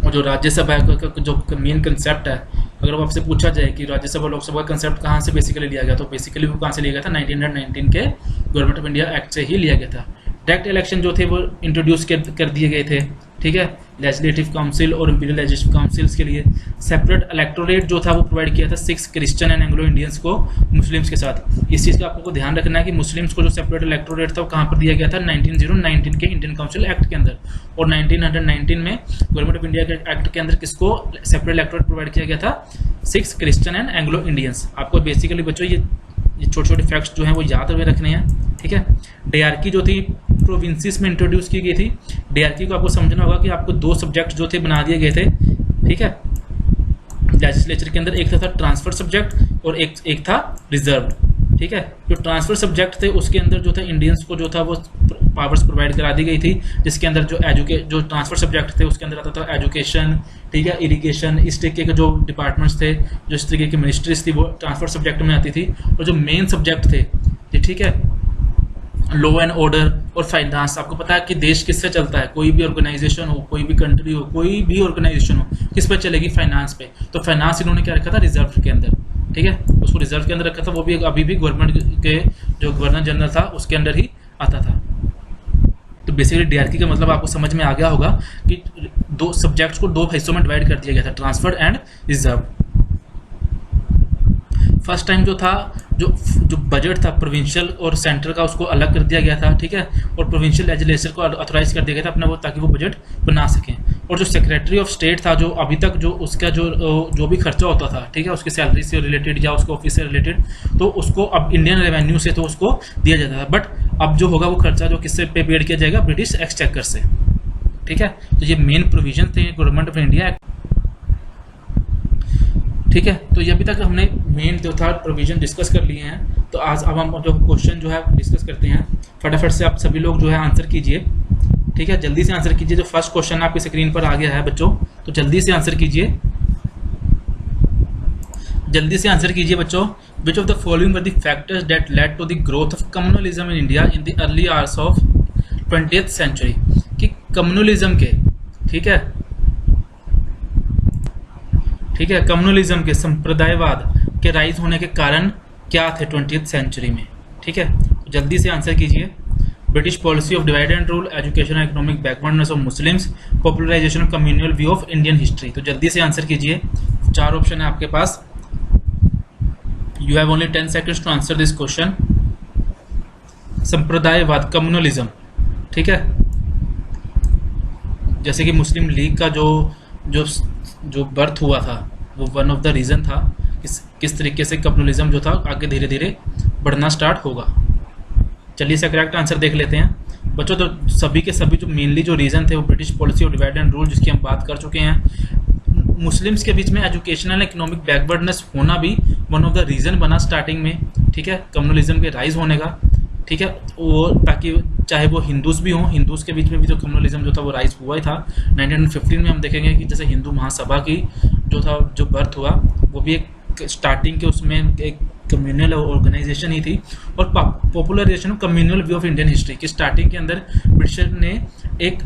और जो राज्यसभा है, जो मेन कंसेप्ट है, अगर वो आपसे पूछा जाए कि राज्यसभा लोकसभा का कंसेप्ट कहाँ से बेसिकली लिया गया, तो बेसिकली वो कहाँ से लिया गया था? 1919 के गवर्नमेंट ऑफ इंडिया एक्ट से ही लिया गया था। डायरेक्ट इलेक्शन जो थे वो इंट्रोड्यूस कर दिए गए थे, ठीक है, लेजिस्लेटिव काउंसिल और इंपीरियल लेजिस्लेटिव काउंसिल्स के लिए। सेपरेट इलेक्टोरेट जो था वो प्रोवाइड किया था 6 क्रिश्चियन एंड एंग्लो इंडियंस को मुस्लिम्स के साथ। इस चीज़ का आपको ध्यान रखना है कि मुस्लिम्स को जो सेपरेट इलेक्टोरेट था वो कहाँ पर दिया गया था, 1919 के इंडियन काउंसिल एक्ट के अंदर, और 1919 में गवर्नमेंट ऑफ इंडिया के एक्ट के अंदर किसको सेपरेट इलेक्टोरेट प्रोवाइड किया गया था, 6 क्रिश्चियन एंड एंग्लो इंडियंस। आपको बेसिकली बच्चों ये छोटे छोटे फैक्ट्स जो हैं वो याद में रखने हैं, ठीक है। डीआरकी जो थी प्रोविंसेस में इंट्रोड्यूस की गई थी। डीआरकी को आपको समझना होगा कि आपको 2 सब्जेक्ट जो थे बना दिए गए थे, ठीक है, लेजिस्लेचर के अंदर। एक था ट्रांसफर सब्जेक्ट और एक था रिजर्व, ठीक है। जो ट्रांसफर सब्जेक्ट थे उसके अंदर जो था इंडियंस को जो था वो पावर्स प्रोवाइड करा दी गई थी, जिसके अंदर जो ट्रांसफर सब्जेक्ट थे उसके अंदर आता था एजुकेशन, ठीक है, इरिगेशन, इस तरीके के जो डिपार्टमेंट्स थे, जो इस तरीके की मिनिस्ट्रीज थी वो ट्रांसफर सब्जेक्ट में आती थी। और जो मेन सब्जेक्ट थे, ठीक है, लॉ एंड ऑर्डर और फाइनेंस। आपको पता है कि देश किससे चलता है, कोई भी ऑर्गेनाइजेशन हो, कोई भी कंट्री हो, कोई भी ऑर्गेनाइजेशन हो, किस पे चलेगी, फाइनेंस पे। तो फाइनेंस इन्होंने क्या रखा था, रिजर्व के अंदर, ठीक है, उसको रिजर्व के अंदर रखा था। वो भी अभी भी गवर्नमेंट के जो गवर्नर जनरल था उसके अंदर ही आता था। तो बेसिकली डीआरकी का मतलब आपको समझ में आ गया होगा कि 2 सब्जेक्ट्स को 2 हिस्सों में डिवाइड कर दिया गया था, transfer and reserve. First time जो था जो बजट था प्रोविंशियल और सेंटर का, उसको अलग कर दिया गया था, ठीक है, और प्रोविंशियल लेजिस्लेचर को ऑथराइज कर दिया गया था अपना वो, ताकि वो बजट बना सकें। और जो सेक्रेटरी ऑफ स्टेट था, जो अभी तक जो उसका जो भी खर्चा होता था, ठीक है, उसकी सैलरी से रिलेटेड या उसके ऑफिस से रिलेटेड, तो उसको अब इंडियन रेवेन्यू से तो उसको दिया जाता था। बट अब जो होगा वो खर्चा जो किससे पे पेड किया जाएगा, ब्रिटिश एक्सचेकर से, ठीक है। तो ये मेन प्रोविजन थे गवर्नमेंट ऑफ इंडिया, ठीक है। तो ये अभी तक हमने मेन जो था प्रोविजन डिस्कस कर लिए हैं। तो आज अब हम जो क्वेश्चन जो है डिस्कस करते हैं। फटाफट से आप सभी लोग जो है आंसर कीजिए, ठीक है, जल्दी से आंसर कीजिए। जो फर्स्ट क्वेश्चन आपकी स्क्रीन पर आ गया है बच्चों, तो जल्दी से आंसर कीजिए, जल्दी से आंसर कीजिए बच्चों। Which of the following were the factors that led to the growth of communalism in India in the early hours of 20th century. कि कम्युनलिज्म के, ठीक है, ठीक है, कम्युनलिज्म के, संप्रदायवाद के राइज होने के कारण क्या थे 20th सेंचुरी में, ठीक है। तो जल्दी से आंसर कीजिए। British policy of divide and rule, education and economic backwardness of Muslims, popularization of communal view of Indian history. तो जल्दी से आंसर कीजिए, 4 ऑप्शन है आपके पास। You have only 10 seconds to answer this question. संप्रदायवाद, कम्युनलिज्म, ठीक है, जैसे कि मुस्लिम लीग का जो बर्थ हुआ था वो वन ऑफ द रीज़न था किस तरीके से कम्युनलिज्म जो था आगे धीरे धीरे बढ़ना स्टार्ट होगा। चलिए इसका करेक्ट आंसर देख लेते हैं बच्चों। तो सभी के सभी जो मेनली जो रीज़न थे वो British policy of divide and rule, जिसकी हम बात कर चुके हैं। मुस्लिम्स के बीच में एजुकेशनल इकोनॉमिक बैकवर्डनेस होना भी वन ऑफ द रीज़न बना स्टार्टिंग में, ठीक है, कम्युनलिज्म के राइज होने का, ठीक है। वो ताकि चाहे वो हिंदूज भी हों, हिंदूज के बीच में भी जो कम्युनलिज्म जो था वो राइज हुआ ही था। 1915 में हम देखेंगे कि जैसे हिंदू महासभा की जो बर्थ हुआ वो भी एक स्टार्टिंग के उसमें एक कम्युनल ऑर्गेनाइजेशन ही थी। और popularisation of communal view of Indian history की स्टार्टिंग के अंदर ब्रिटिशर ने एक,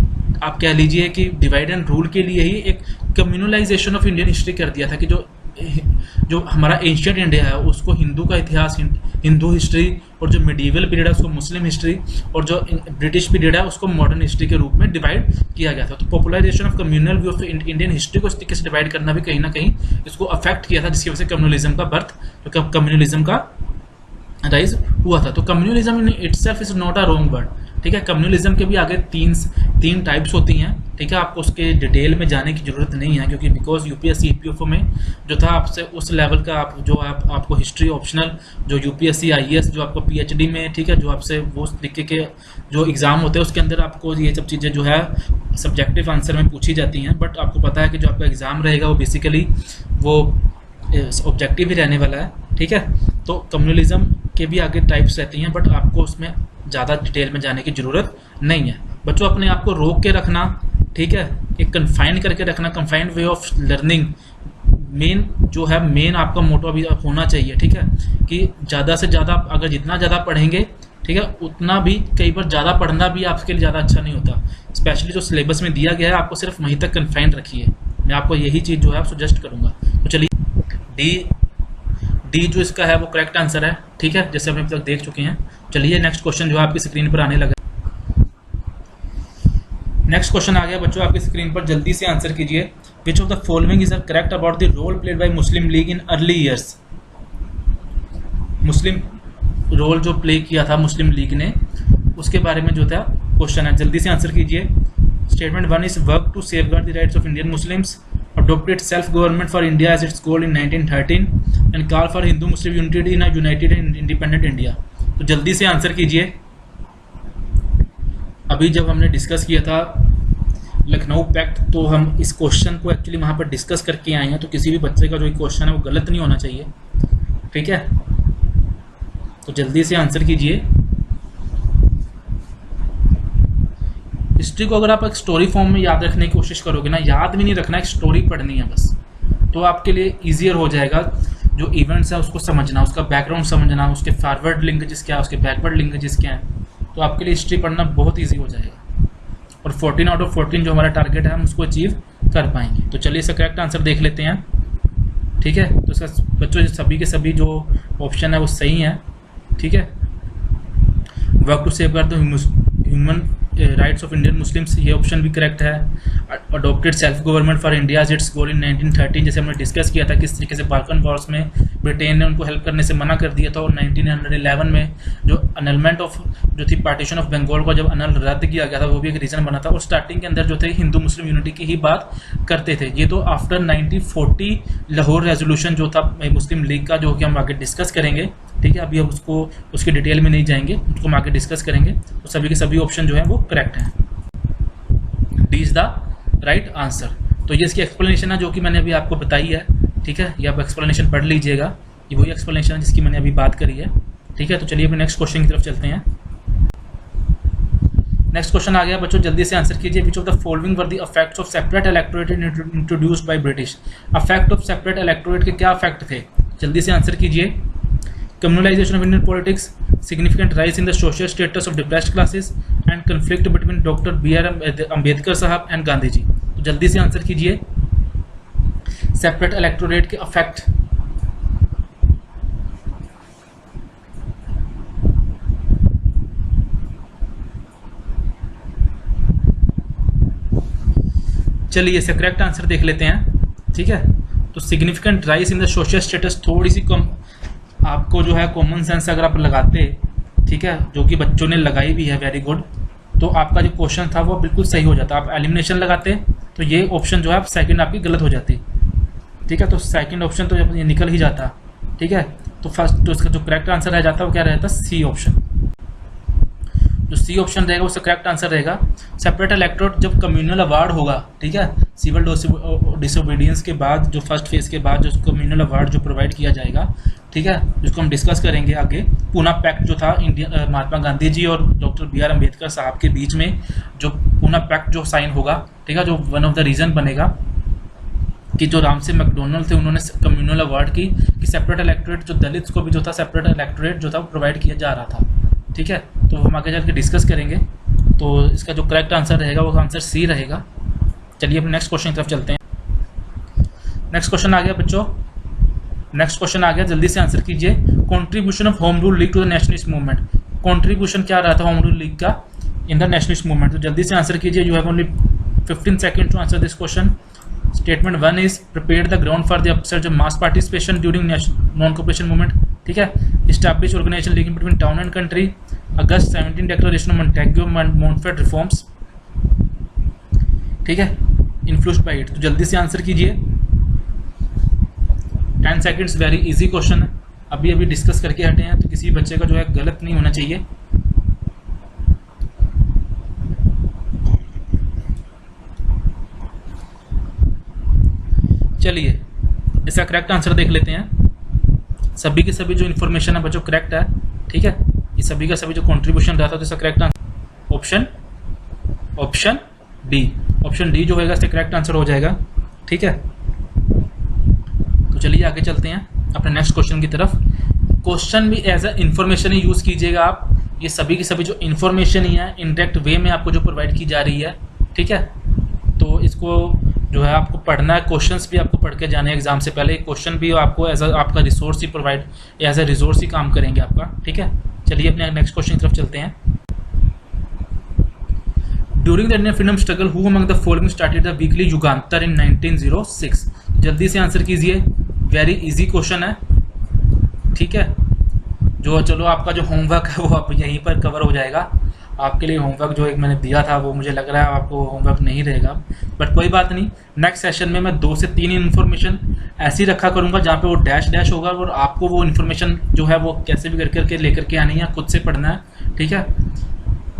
आप कह लीजिए कि डिवाइड एंड रूल के लिए ही एक कम्युनलाइजेशन ऑफ इंडियन हिस्ट्री कर दिया था कि जो हमारा एंशियंट इंडिया है उसको हिंदू का इतिहास, हिंदू हिस्ट्री, और जो मिडीवल पीरियड है उसको मुस्लिम हिस्ट्री, और जो ब्रिटिश पीरियड है उसको मॉडर्न हिस्ट्री के रूप में डिवाइड किया गया था। तो popularisation of communal view of Indian history को इस तरीके से डिवाइड करना भी कहीं ना कहीं इसको अफेक्ट किया था, जिसकी वजह से कम्युनलिज्म का बर्थ, जो कम्युनलिज्म का राइज हुआ था। तो communalism in itself is not a wrong word, ठीक है। कम्युनलिज्म के भी आगे तीन टाइप्स होती हैं, ठीक है। आपको उसके डिटेल में जाने की जरूरत नहीं है, क्योंकि बिकॉज यूपीएससी ईपीएफओ में जो था आपसे उस लेवल का आपको हिस्ट्री ऑप्शनल, जो यूपीएससी आईएएस जो आपको पीएचडी में, ठीक है, जो आपसे वो तरीके के जो एग्जाम होते हैं उसके अंदर आपको ये सब चीज़ें जो है सब्जेक्टिव आंसर में पूछी जाती हैं। बट आपको पता है कि जो आपका एग्जाम रहेगा वो बेसिकली वो ऑब्जेक्टिव ही रहने वाला है, ठीक है। तो कम्युनलिज्म के भी आगे टाइप्स रहती हैं, बट आपको उसमें ज़्यादा डिटेल में जाने की ज़रूरत नहीं है। बच्चों अपने आप को रोक के रखना, ठीक है, एक कन्फाइन करके रखना, confined way of learning main आपका मोटो अभी होना चाहिए, ठीक है, कि ज़्यादा से ज़्यादा अगर जितना ज़्यादा पढ़ेंगे, ठीक है, उतना भी कई बार ज़्यादा पढ़ना भी आपके लिए ज़्यादा अच्छा नहीं होता। स्पेशली जो सिलेबस में दिया गया है आपको सिर्फ वहीं तक कन्फाइंड रखिए। मैं आपको यही चीज़ जो है आप सजेस्ट करूँगा। तो चलिए डी जो इसका है वो करेक्ट आंसर है, ठीक है, जैसे हम अभी तक देख चुके हैं। चलिए नेक्स्ट क्वेश्चन जो है आपकी स्क्रीन पर आने लगा। नेक्स्ट क्वेश्चन आ गया बच्चों आपकी स्क्रीन पर, जल्दी से आंसर कीजिए। Which of the following is correct about the role played by Muslim League in early years. Muslim role जो प्ले किया था मुस्लिम लीग ने, उसके बारे में जो था क्वेश्चन है, जल्दी से आंसर कीजिए। Statement 1 is work to safeguard the rights of Indian Muslims, adopted self-government for India as its goal in 1913 and call for Hindu-Muslim unity in a united and independent India। तो जल्दी से answer कीजिए। अभी जब हमने discuss किया था Lucknow pact, तो हम इस क्वेश्चन को एक्चुअली वहाँ पर डिस्कस करके आए हैं, तो किसी भी बच्चे का जो क्वेश्चन है वो गलत नहीं होना चाहिए, ठीक है। तो जल्दी से आंसर कीजिए। हिस्ट्री को अगर आप एक स्टोरी फॉर्म में याद रखने की कोशिश करोगे ना, याद भी नहीं रखना, एक स्टोरी पढ़नी है बस, तो आपके लिए ईजियर हो जाएगा। जो इवेंट्स है उसको समझना, उसका बैकग्राउंड समझना, उसके फॉरवर्ड लिंकेजेस क्या है, उसके बैकवर्ड लिंकेजेस क्या है, तो आपके लिए हिस्ट्री पढ़ना बहुत ईजी हो जाएगा। और 14 आउट ऑफ 14 जो हमारा टारगेट है हम उसको अचीव कर पाएंगे। तो चलिए इसका करेक्ट आंसर देख लेते हैं, ठीक है। तो इसका बच्चों सभी के सभी जो ऑप्शन है वो सही है, ठीक है। Work to safeguard the human rights of Indian Muslims, ये ऑप्शन भी करेक्ट है। Adopted self government for India as its goal in 1913, जैसे हमने डिस्कस किया था किस तरीके से बाल्कन वॉर्स में ब्रिटेन ने उनको हेल्प करने से मना कर दिया था, और 1911 में जो अनलमेंट ऑफ जो थी पार्टीशन ऑफ बंगाल को जब अनल रद्द किया गया था, वो भी एक रीज़न बना था। और स्टार्टिंग के अंदर जो थे हिंदू मुस्लिम यूनिटी की ही बात करते थे। ये तो आफ्टर 1940 लाहौर रेजोल्यूशन जो था मुस्लिम लीग का, जो कि हम आगे डिस्कस करेंगे, ठीक है। अभी हम उसको उसकी डिटेल में नहीं जाएंगे, उसको हम आगे डिस्कस करेंगे। तो सभी के सभी ऑप्शन जो है वो करेक्ट हैं। D is the right answer. तो ये इसकी एक्सप्लेनेशन है जो कि मैंने अभी आपको बताई है, ठीक है। ये आप एक्सप्लेनेशन पढ़ लीजिएगा, ये वही एक्सप्लेनेशन है जिसकी मैंने अभी बात करी है, ठीक है। तो चलिए अपने नेक्स्ट क्वेश्चन की तरफ चलते हैं। नेक्स्ट क्वेश्चन आ गया बच्चों, जल्दी से आंसर कीजिए। Which of the following were the effects of separate electorate introduced by British. Effect of separate electorate के क्या इफेक्ट थे, जल्दी से आंसर कीजिए। Communalization of Indian politics, significant rise in the social status of depressed classes, and conflict between Dr. B.R. Ambedkar साहब and Gandhi ji. तो जल्दी से आंसर कीजिए। सेपरेट इलेक्टोरेट के अफेक्ट, चलिए इसका करेक्ट आंसर देख लेते हैं, ठीक है। तो significant rise in the social status, थोड़ी सी कम आपको जो है कॉमन सेंस अगर आप लगाते, ठीक है, जो कि बच्चों ने लगाई भी है, वेरी गुड, तो आपका जो क्वेश्चन था वो बिल्कुल सही हो जाता। आप एलिमिनेशन लगाते तो ये ऑप्शन जो है सेकंड आपकी गलत हो जाती, ठीक है। तो सेकंड ऑप्शन तो ये निकल ही जाता, ठीक है। तो फर्स्ट तो इसका जो करेक्ट आंसर रह जाता वो क्या रहता, सी ऑप्शन। जो सी ऑप्शन रहेगा उसका करेक्ट आंसर रहेगा। सेपरेट इलेक्टोरेट जब कम्युनल अवार्ड होगा, ठीक है, सिविल डिसोबीडियंस के बाद, जो फर्स्ट फेज के बाद जो कम्युनल अवार्ड जो प्रोवाइड किया जाएगा, ठीक है, जिसको हम डिस्कस करेंगे आगे। पूना पैक्ट जो था इंडिया महात्मा गांधी जी और डॉक्टर बी आर अम्बेडकर साहब के बीच में जो पूना पैक्ट जो साइन होगा, ठीक है, जो वन ऑफ द रीजन बनेगा कि जो रामसे मैकडोनल्ड थे उन्होंने कम्युनल अवार्ड की कि सेपरेट इलेक्टोरेट जो दलित्स को भी जो था सेपरेट इलेक्टोरेट जो था वो प्रोवाइड किया जा रहा था, ठीक है। तो हम आगे जाकर डिस्कस करेंगे। तो इसका जो करेक्ट आंसर रहेगा वो आंसर सी रहेगा। चलिए अपने नेक्स्ट क्वेश्चन की तरफ चलते हैं। नेक्स्ट क्वेश्चन आ गया बच्चों, नेक्स्ट क्वेश्चन आ गया, जल्दी से आंसर कीजिए। Contribution of Home Rule League to the nationalist movement, contribution क्या रहा था होम रूल लीग का इन द नेशनलिस्ट मूवमेंट। तो जल्दी से आंसर कीजिए। You have only 15 seconds to answer this question. Statement 1 is prepare the ground for the upsurge of mass participation during non cooperation movement, ठीक है। Establish organisation linking between town and country, August 17 declaration of Montagu Montford reforms, ठीक है, influenced by it. तो जल्दी से answer कीजिए। 10 seconds, very easy question है, अभी अभी डिस्कस करके हटे हैं, तो किसी बच्चे का जो है गलत नहीं होना चाहिए। चलिए इसका करेक्ट आंसर देख लेते हैं। सभी के सभी जो इन्फॉर्मेशन है बच्चों करेक्ट है, ठीक है। ये सभी का सभी जो कंट्रीब्यूशन रहा था तो इसका करेक्ट आंसर ऑप्शन डी जो होगा इसका करेक्ट आंसर हो जाएगा, ठीक है। तो चलिए आगे चलते हैं अपने नेक्स्ट क्वेश्चन की तरफ। क्वेश्चन भी एज अ इंफॉर्मेशन ही यूज़ कीजिएगा आप। ये सभी की सभी जो इन्फॉर्मेशन ही है इंडायरेक्ट वे में आपको जो प्रोवाइड की जा रही है, ठीक है। तो इसको जो है आपको पढ़ना है, क्वेश्चंस भी आपको पढ़ के जाने हैं एग्जाम से पहले। क्वेश्चन भी आपको एज आपका रिसोर्स ही प्रोवाइड एज अ रिसोर्स ही काम करेंगे आपका, ठीक है। चलिए अपने नेक्स्ट क्वेश्चन की तरफ चलते हैं। During the Indian freedom struggle who among the following started the weekly Yugantar in 1906? जल्दी से आंसर कीजिए, वेरी इजी क्वेश्चन है, ठीक है। जो चलो आपका जो होमवर्क है वो आप यहीं पर कवर हो जाएगा। आपके लिए होमवर्क जो एक मैंने दिया था वो मुझे लग रहा है आपको होमवर्क नहीं रहेगा, बट कोई बात नहीं। नेक्स्ट सेशन में मैं 2 से 3 इन्फॉर्मेशन ऐसी रखा करूँगा जहाँ पे वो डैश डैश होगा और आपको वो इन्फॉर्मेशन जो है वो कैसे भी करके लेकर के आनी है, खुद से पढ़ना है, ठीक है।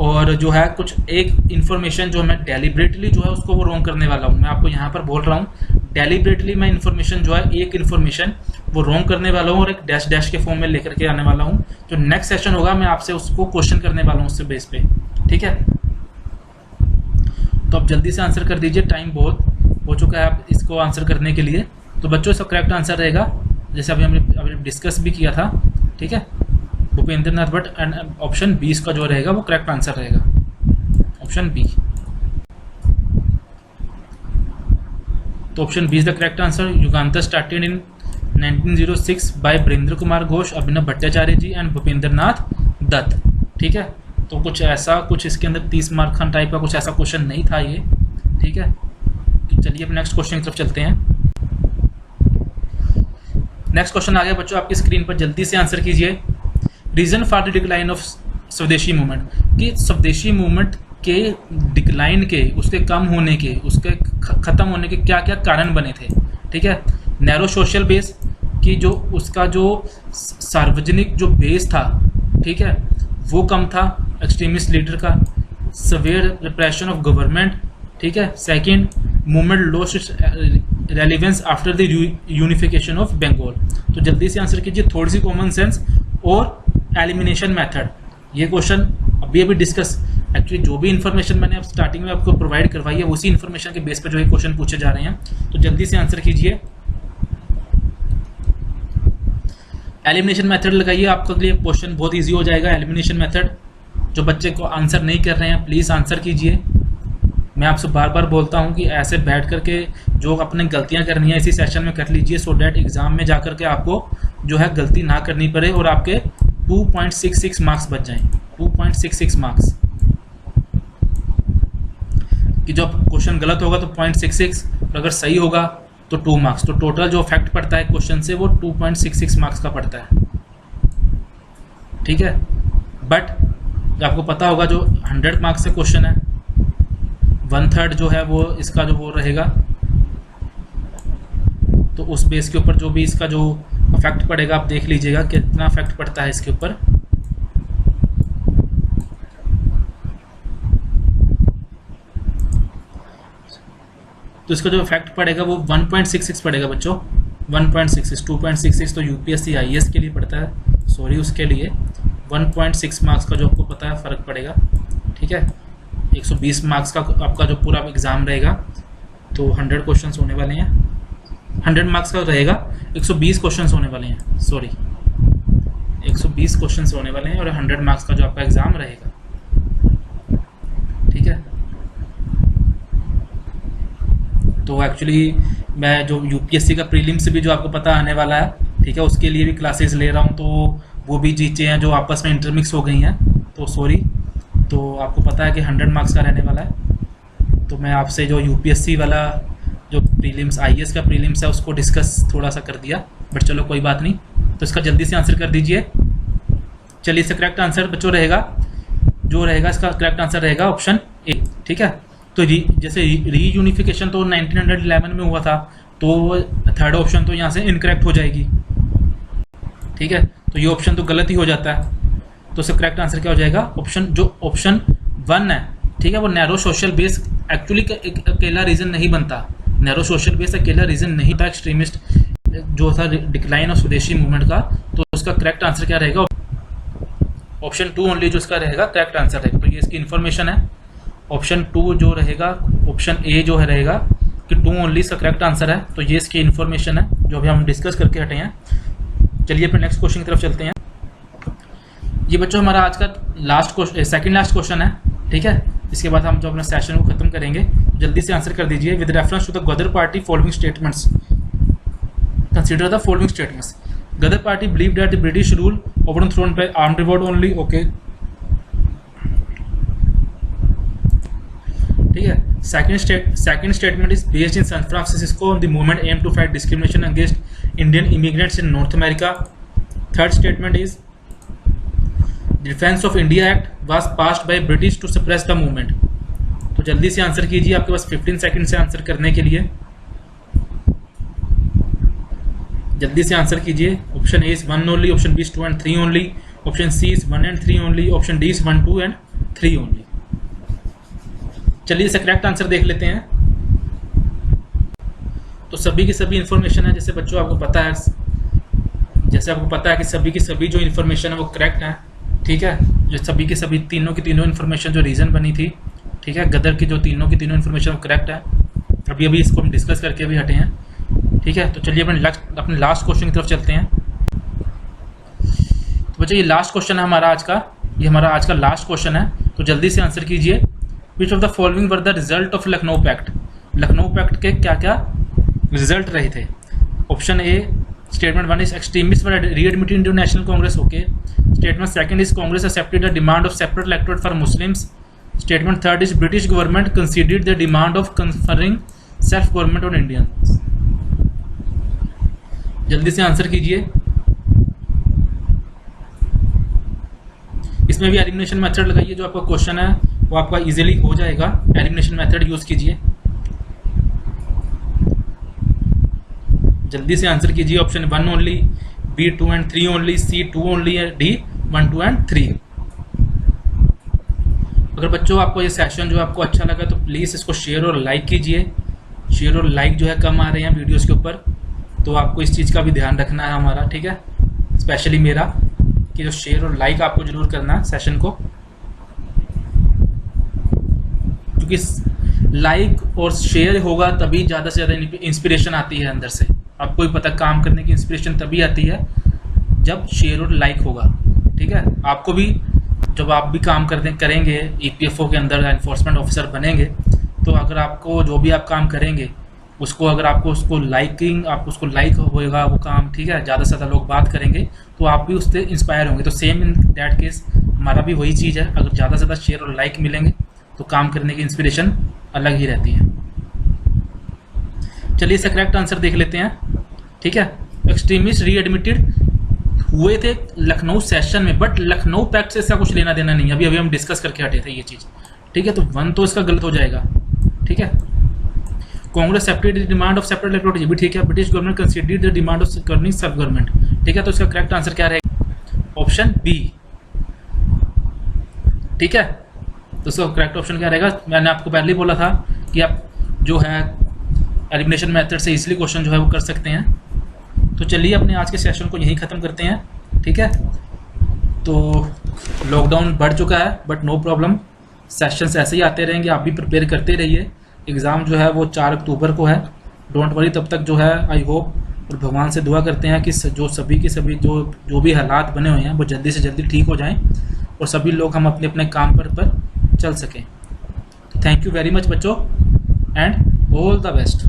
और जो है कुछ एक इन्फॉर्मेशन जो मैं डेलिब्रेटली जो है उसको वो रॉन्ग करने वाला हूँ, मैं आपको यहाँ पर बोल रहा हूँ डेलिब्रेटली मैं इन्फॉर्मेशन जो है एक इन्फॉर्मेशन वो रॉन्ग करने वाला हूँ और एक डैश डैश के फॉर्म में लेकर के आने वाला हूँ। जो नेक्स्ट सेशन होगा मैं आपसे उसको क्वेश्चन करने वाला हूँ उससे बेस पे, ठीक है। तो आप जल्दी से आंसर कर दीजिए, टाइम बहुत हो चुका है आप इसको आंसर करने के लिए। तो बच्चों इसका करेक्ट आंसर रहेगा जैसे अभी हमने डिस्कस भी किया था, ठीक है, भूपेंद्र नाथ भट्ट, एंड ऑप्शन 20 का जो रहेगा वो करेक्ट आंसर रहेगा, ऑप्शन बी। तो option B is the correct answer. Yugantar started in 1906 by Barindra Kumar Ghosh, Abhinav Bhattacharya ji and Bhupendra Nath Dutt, ठीक है। तो कुछ ऐसा कुछ इसके अंदर 30 मार्क खान टाइप का कुछ ऐसा क्वेश्चन नहीं था ये, ठीक है। तो चलिए अब नेक्स्ट क्वेश्चन की तरफ चलते हैं। नेक्स्ट क्वेश्चन आ गया बच्चों आपकी स्क्रीन पर, जल्दी से आंसर कीजिए। Reason for the decline of swadeshi movement, कि स्वदेशी मूवमेंट के डिक्लाइन के, उसके कम होने के, उसके ख़त्म होने के क्या क्या कारण बने थे, ठीक है। नैरो सोशल बेस, कि जो उसका जो सार्वजनिक जो बेस था, ठीक है, वो कम था एक्सट्रीमिस्ट लीडर का। सवेयर रिप्रेशन ऑफ गवर्नमेंट, ठीक है। Second, movement lost relevance after the unification of Bengal. तो जल्दी से आंसर कीजिए, थोड़ी सी कॉमन सेंस और एलिमिनेशन मेथड। ये क्वेश्चन अभी डिस्कस, एक्चुअली जो भी इन्फॉर्मेशन मैंने अब स्टार्टिंग में आपको प्रोवाइड करवाई है उसी इन्फॉर्मेशन के बेस पर जो है क्वेश्चन पूछे जा रहे हैं। तो जल्दी से आंसर कीजिए। एलिमिनेशन मेथड लगाइए, आपके लिए क्वेश्चन बहुत इजी हो जाएगा। एलिमिनेशन मेथड, जो बच्चे को आंसर नहीं कर रहे हैं प्लीज़ आंसर कीजिए। मैं आपसे बार बार बोलता हूं कि ऐसे बैठ करके जो अपने गलतियां करनी है इसी सेशन में कर लीजिए, सो डैट एग्जाम में जाकर के आपको जो है गलती ना करनी पड़े और आपके 2.66 मार्क्स बच जाएं। 2.66 मार्क्स, कि जब क्वेश्चन गलत होगा तो 0.66 और अगर सही होगा तो 2 मार्क्स। तो टोटल जो इफेक्ट पड़ता है क्वेश्चन से वो 2.66 मार्क्स का पड़ता है, ठीक है। बट आपको पता होगा जो 100 मार्क्स का क्वेश्चन है, 1/3 जो है वो इसका जो वो रहेगा, तो उस बेस के ऊपर जो भी इसका जो इफेक्ट पड़ेगा आप देख लीजिएगा कितना इफेक्ट पड़ता है इसके ऊपर। तो इसका जो इफेक्ट पड़ेगा वो 1.66 पड़ेगा बच्चों, 1.66। 2.66 तो यूपीएससी आईएएस के लिए पड़ता है, सॉरी उसके लिए 1.6 मार्क्स का जो आपको पता है फ़र्क पड़ेगा, ठीक है। 120 मार्क्स का आपका जो पूरा एग्ज़ाम रहेगा, तो 100 क्वेश्चंस होने वाले हैं, 100 मार्क्स का रहेगा, 120 क्वेश्चंस होने वाले हैं, सॉरी 120 क्वेश्चंस होने वाले हैं और 100 मार्क्स का जो आपका एग्ज़ाम रहेगा, ठीक है। तो एक्चुअली मैं जो यूपीएससी का प्रीलिम्स भी जो आपको पता आने वाला है, ठीक है, उसके लिए भी क्लासेस ले रहा हूँ, तो वो भी चीज़ें हैं जो आपस में इंटरमिक्स हो गई हैं, तो सॉरी। तो आपको पता है कि 100 मार्क्स का रहने वाला है, तो मैं आपसे जो यूपीएससी वाला जो प्रीलिम्स आईएएस का प्रीलिम्स है उसको डिस्कस थोड़ा सा कर दिया, बट चलो कोई बात नहीं। तो इसका जल्दी से आंसर कर दीजिए। चलिए इसका करेक्ट आंसर बच्चों रहेगा, जो रहेगा इसका करेक्ट आंसर रहेगा ऑप्शन ए, ठीक है। तो जैसे रीयूनिफिकेशन तो 1911 में हुआ था, तो थर्ड ऑप्शन तो यहाँ से इनकरेक्ट हो जाएगी, ठीक है। तो ये ऑप्शन तो गलत ही हो जाता है, तो इसका करेक्ट आंसर क्या हो जाएगा, ऑप्शन 1 है, ठीक है। वो नैरो सोशल बेस एक्चुअली अकेला रीज़न नहीं बनता, नैरो सोशल बेस अकेला रीज़न नहीं था एक्सट्रीमिस्ट जो था डिक्लाइन ऑफ स्वदेशी मूवमेंट का। तो उसका करेक्ट आंसर क्या रहेगा, ऑप्शन 2 ओनली जो इसका रहेगा करेक्ट आंसर रहेगा। तो ये इसकी इन्फॉर्मेशन है, ऑप्शन 2 जो रहेगा, ऑप्शन ए जो है रहेगा कि 2 ओनली इसका करेक्ट आंसर है। तो ये इसकी इन्फॉर्मेशन है जो अभी हम डिस्कस करके हटे हैं। चलिए फिर नेक्स्ट क्वेश्चन की तरफ चलते हैं। ये बच्चों हमारा आज का सेकंड लास्ट क्वेश्चन है, ठीक है। इसके बाद हम जो अपना सेशन को खत्म करेंगे, जल्दी से आंसर कर दीजिए। With reference to the Ghadar party following statements, consider the following statements. Ghadar party believe that the British rule overthrown by armed revolt only, okay. Second statement is based in San Francisco. The movement aimed to fight discrimination against Indian immigrants in North America. Third statement is the Defense of India Act was passed by British to suppress the movement. तो जल्दी से answer कीजिए, आपके पास 15 second से answer करने के लिए। जल्दी से आंसर कीजिए। Option A is 1 only, option B is 2 and 3 only, option C is 1 and 3 only, option D is 1, 2 and 3 only. चलिए इसका करेक्ट आंसर देख लेते हैं। तो सभी की सभी इंफॉर्मेशन है, जैसे बच्चों आपको पता है, कि सभी की सभी जो इन्फॉर्मेशन है वो करेक्ट है, ठीक है। जो सभी की सभी तीनों की तीनों इन्फॉर्मेशन जो रीजन बनी थी, ठीक है, गदर की जो तीनों की तीनों इन्फॉर्मेशन वो करेक्ट है। अभी इसको हम डिस्कस करके भी हटे हैं, ठीक है। तो चलिए अपने लास्ट क्वेश्चन की तरफ चलते हैं। तो बच्चों ये लास्ट क्वेश्चन है हमारा आज का, ये हमारा आज का लास्ट क्वेश्चन है। तो जल्दी से आंसर कीजिए। Which of the following were the result of Lucknow pact? Lucknow pact के क्या क्या रिजल्ट रहे थे? Option A statement 1 is extremist were readmitted into national Congress, okay. Statement second is Congress accepted the demand of separate electorate for Muslims. Statement third is British government considered the demand of conferring self government on Indians. जल्दी से answer कीजिए। इसमें भी elimination method लगाइए, जो आपका question है वो आपका इजीली हो जाएगा। एलिमिनेशन मेथड यूज कीजिए। जल्दी से आंसर कीजिए। Option 1 only, B 2 and 3 only, C 2 only, D 1, 2 and 3। अगर बच्चों आपको ये सेशन जो आपको अच्छा लगा तो प्लीज़ इसको शेयर और लाइक कीजिए। शेयर और लाइक जो है कम आ रहे हैं वीडियोस के ऊपर, तो आपको इस चीज़ का भी ध्यान रखना है हमारा, ठीक है। स्पेशली मेरा कि जो शेयर और लाइक आपको जरूर करना है सेशन को, क्योंकि लाइक और शेयर होगा तभी ज़्यादा से ज़्यादा इंस्पिरेशन आती है अंदर से। आपको भी पता, काम करने की इंस्पिरेशन तभी आती है जब शेयर और लाइक होगा, ठीक है। आपको भी जब आप भी काम करेंगे EPFO के अंदर एनफोर्समेंट ऑफिसर बनेंगे, तो अगर आपको जो भी आप काम करेंगे उसको अगर आपको उसको लाइक होएगा वो काम, ठीक है, ज़्यादा से ज़्यादा लोग बात करेंगे तो आप भी उससे इंस्पायर होंगे। तो सेम इन दैट केस हमारा भी वही चीज़ है, अगर ज़्यादा से ज़्यादा शेयर और लाइक मिलेंगे तो काम करने की इंस्पिरेशन अलग ही रहती है। चलिए इसका करेक्ट आंसर देख लेते हैं, ठीक है। एक्सट्रीमिस्ट रीएडमिटेड हुए थे लखनऊ सेशन में, बट लखनऊ पैक्ट से इसका कुछ लेना देना नहीं है। अभी हम डिस्कस करके हटे थे ये चीज़, ठीक है। तो 1 तो इसका गलत हो जाएगा, ठीक है। Congress accepted the demand of separate electorate, ये भी ठीक है। British government considered the demand of governing सब गवर्नमेंट, ठीक है। तो इसका करेक्ट आंसर क्या रहेगा? ऑप्शन बी, ठीक है। तो इसका करेक्ट ऑप्शन क्या रहेगा? मैंने आपको पहले ही बोला था कि आप जो है एलिमिनेशन मेथड से इजीली क्वेश्चन जो है वो कर सकते हैं। तो चलिए अपने आज के सेशन को यहीं ख़त्म करते हैं, ठीक है। तो लॉकडाउन बढ़ चुका है, बट नो प्रॉब्लम, सेशंस ऐसे ही आते रहेंगे। आप भी प्रिपेयर करते रहिए। एग्ज़ाम जो है वो 4 अक्टूबर को है, डोंट वरी। तब तक जो है आई होप और भगवान से दुआ करते हैं कि जो सभी के सभी जो भी हालात बने हुए हैं वो जल्दी से जल्दी ठीक हो जाएं और सभी लोग हम अपने अपने काम पर चल सकें। थैंक यू वेरी मच बच्चों, एंड ऑल द बेस्ट।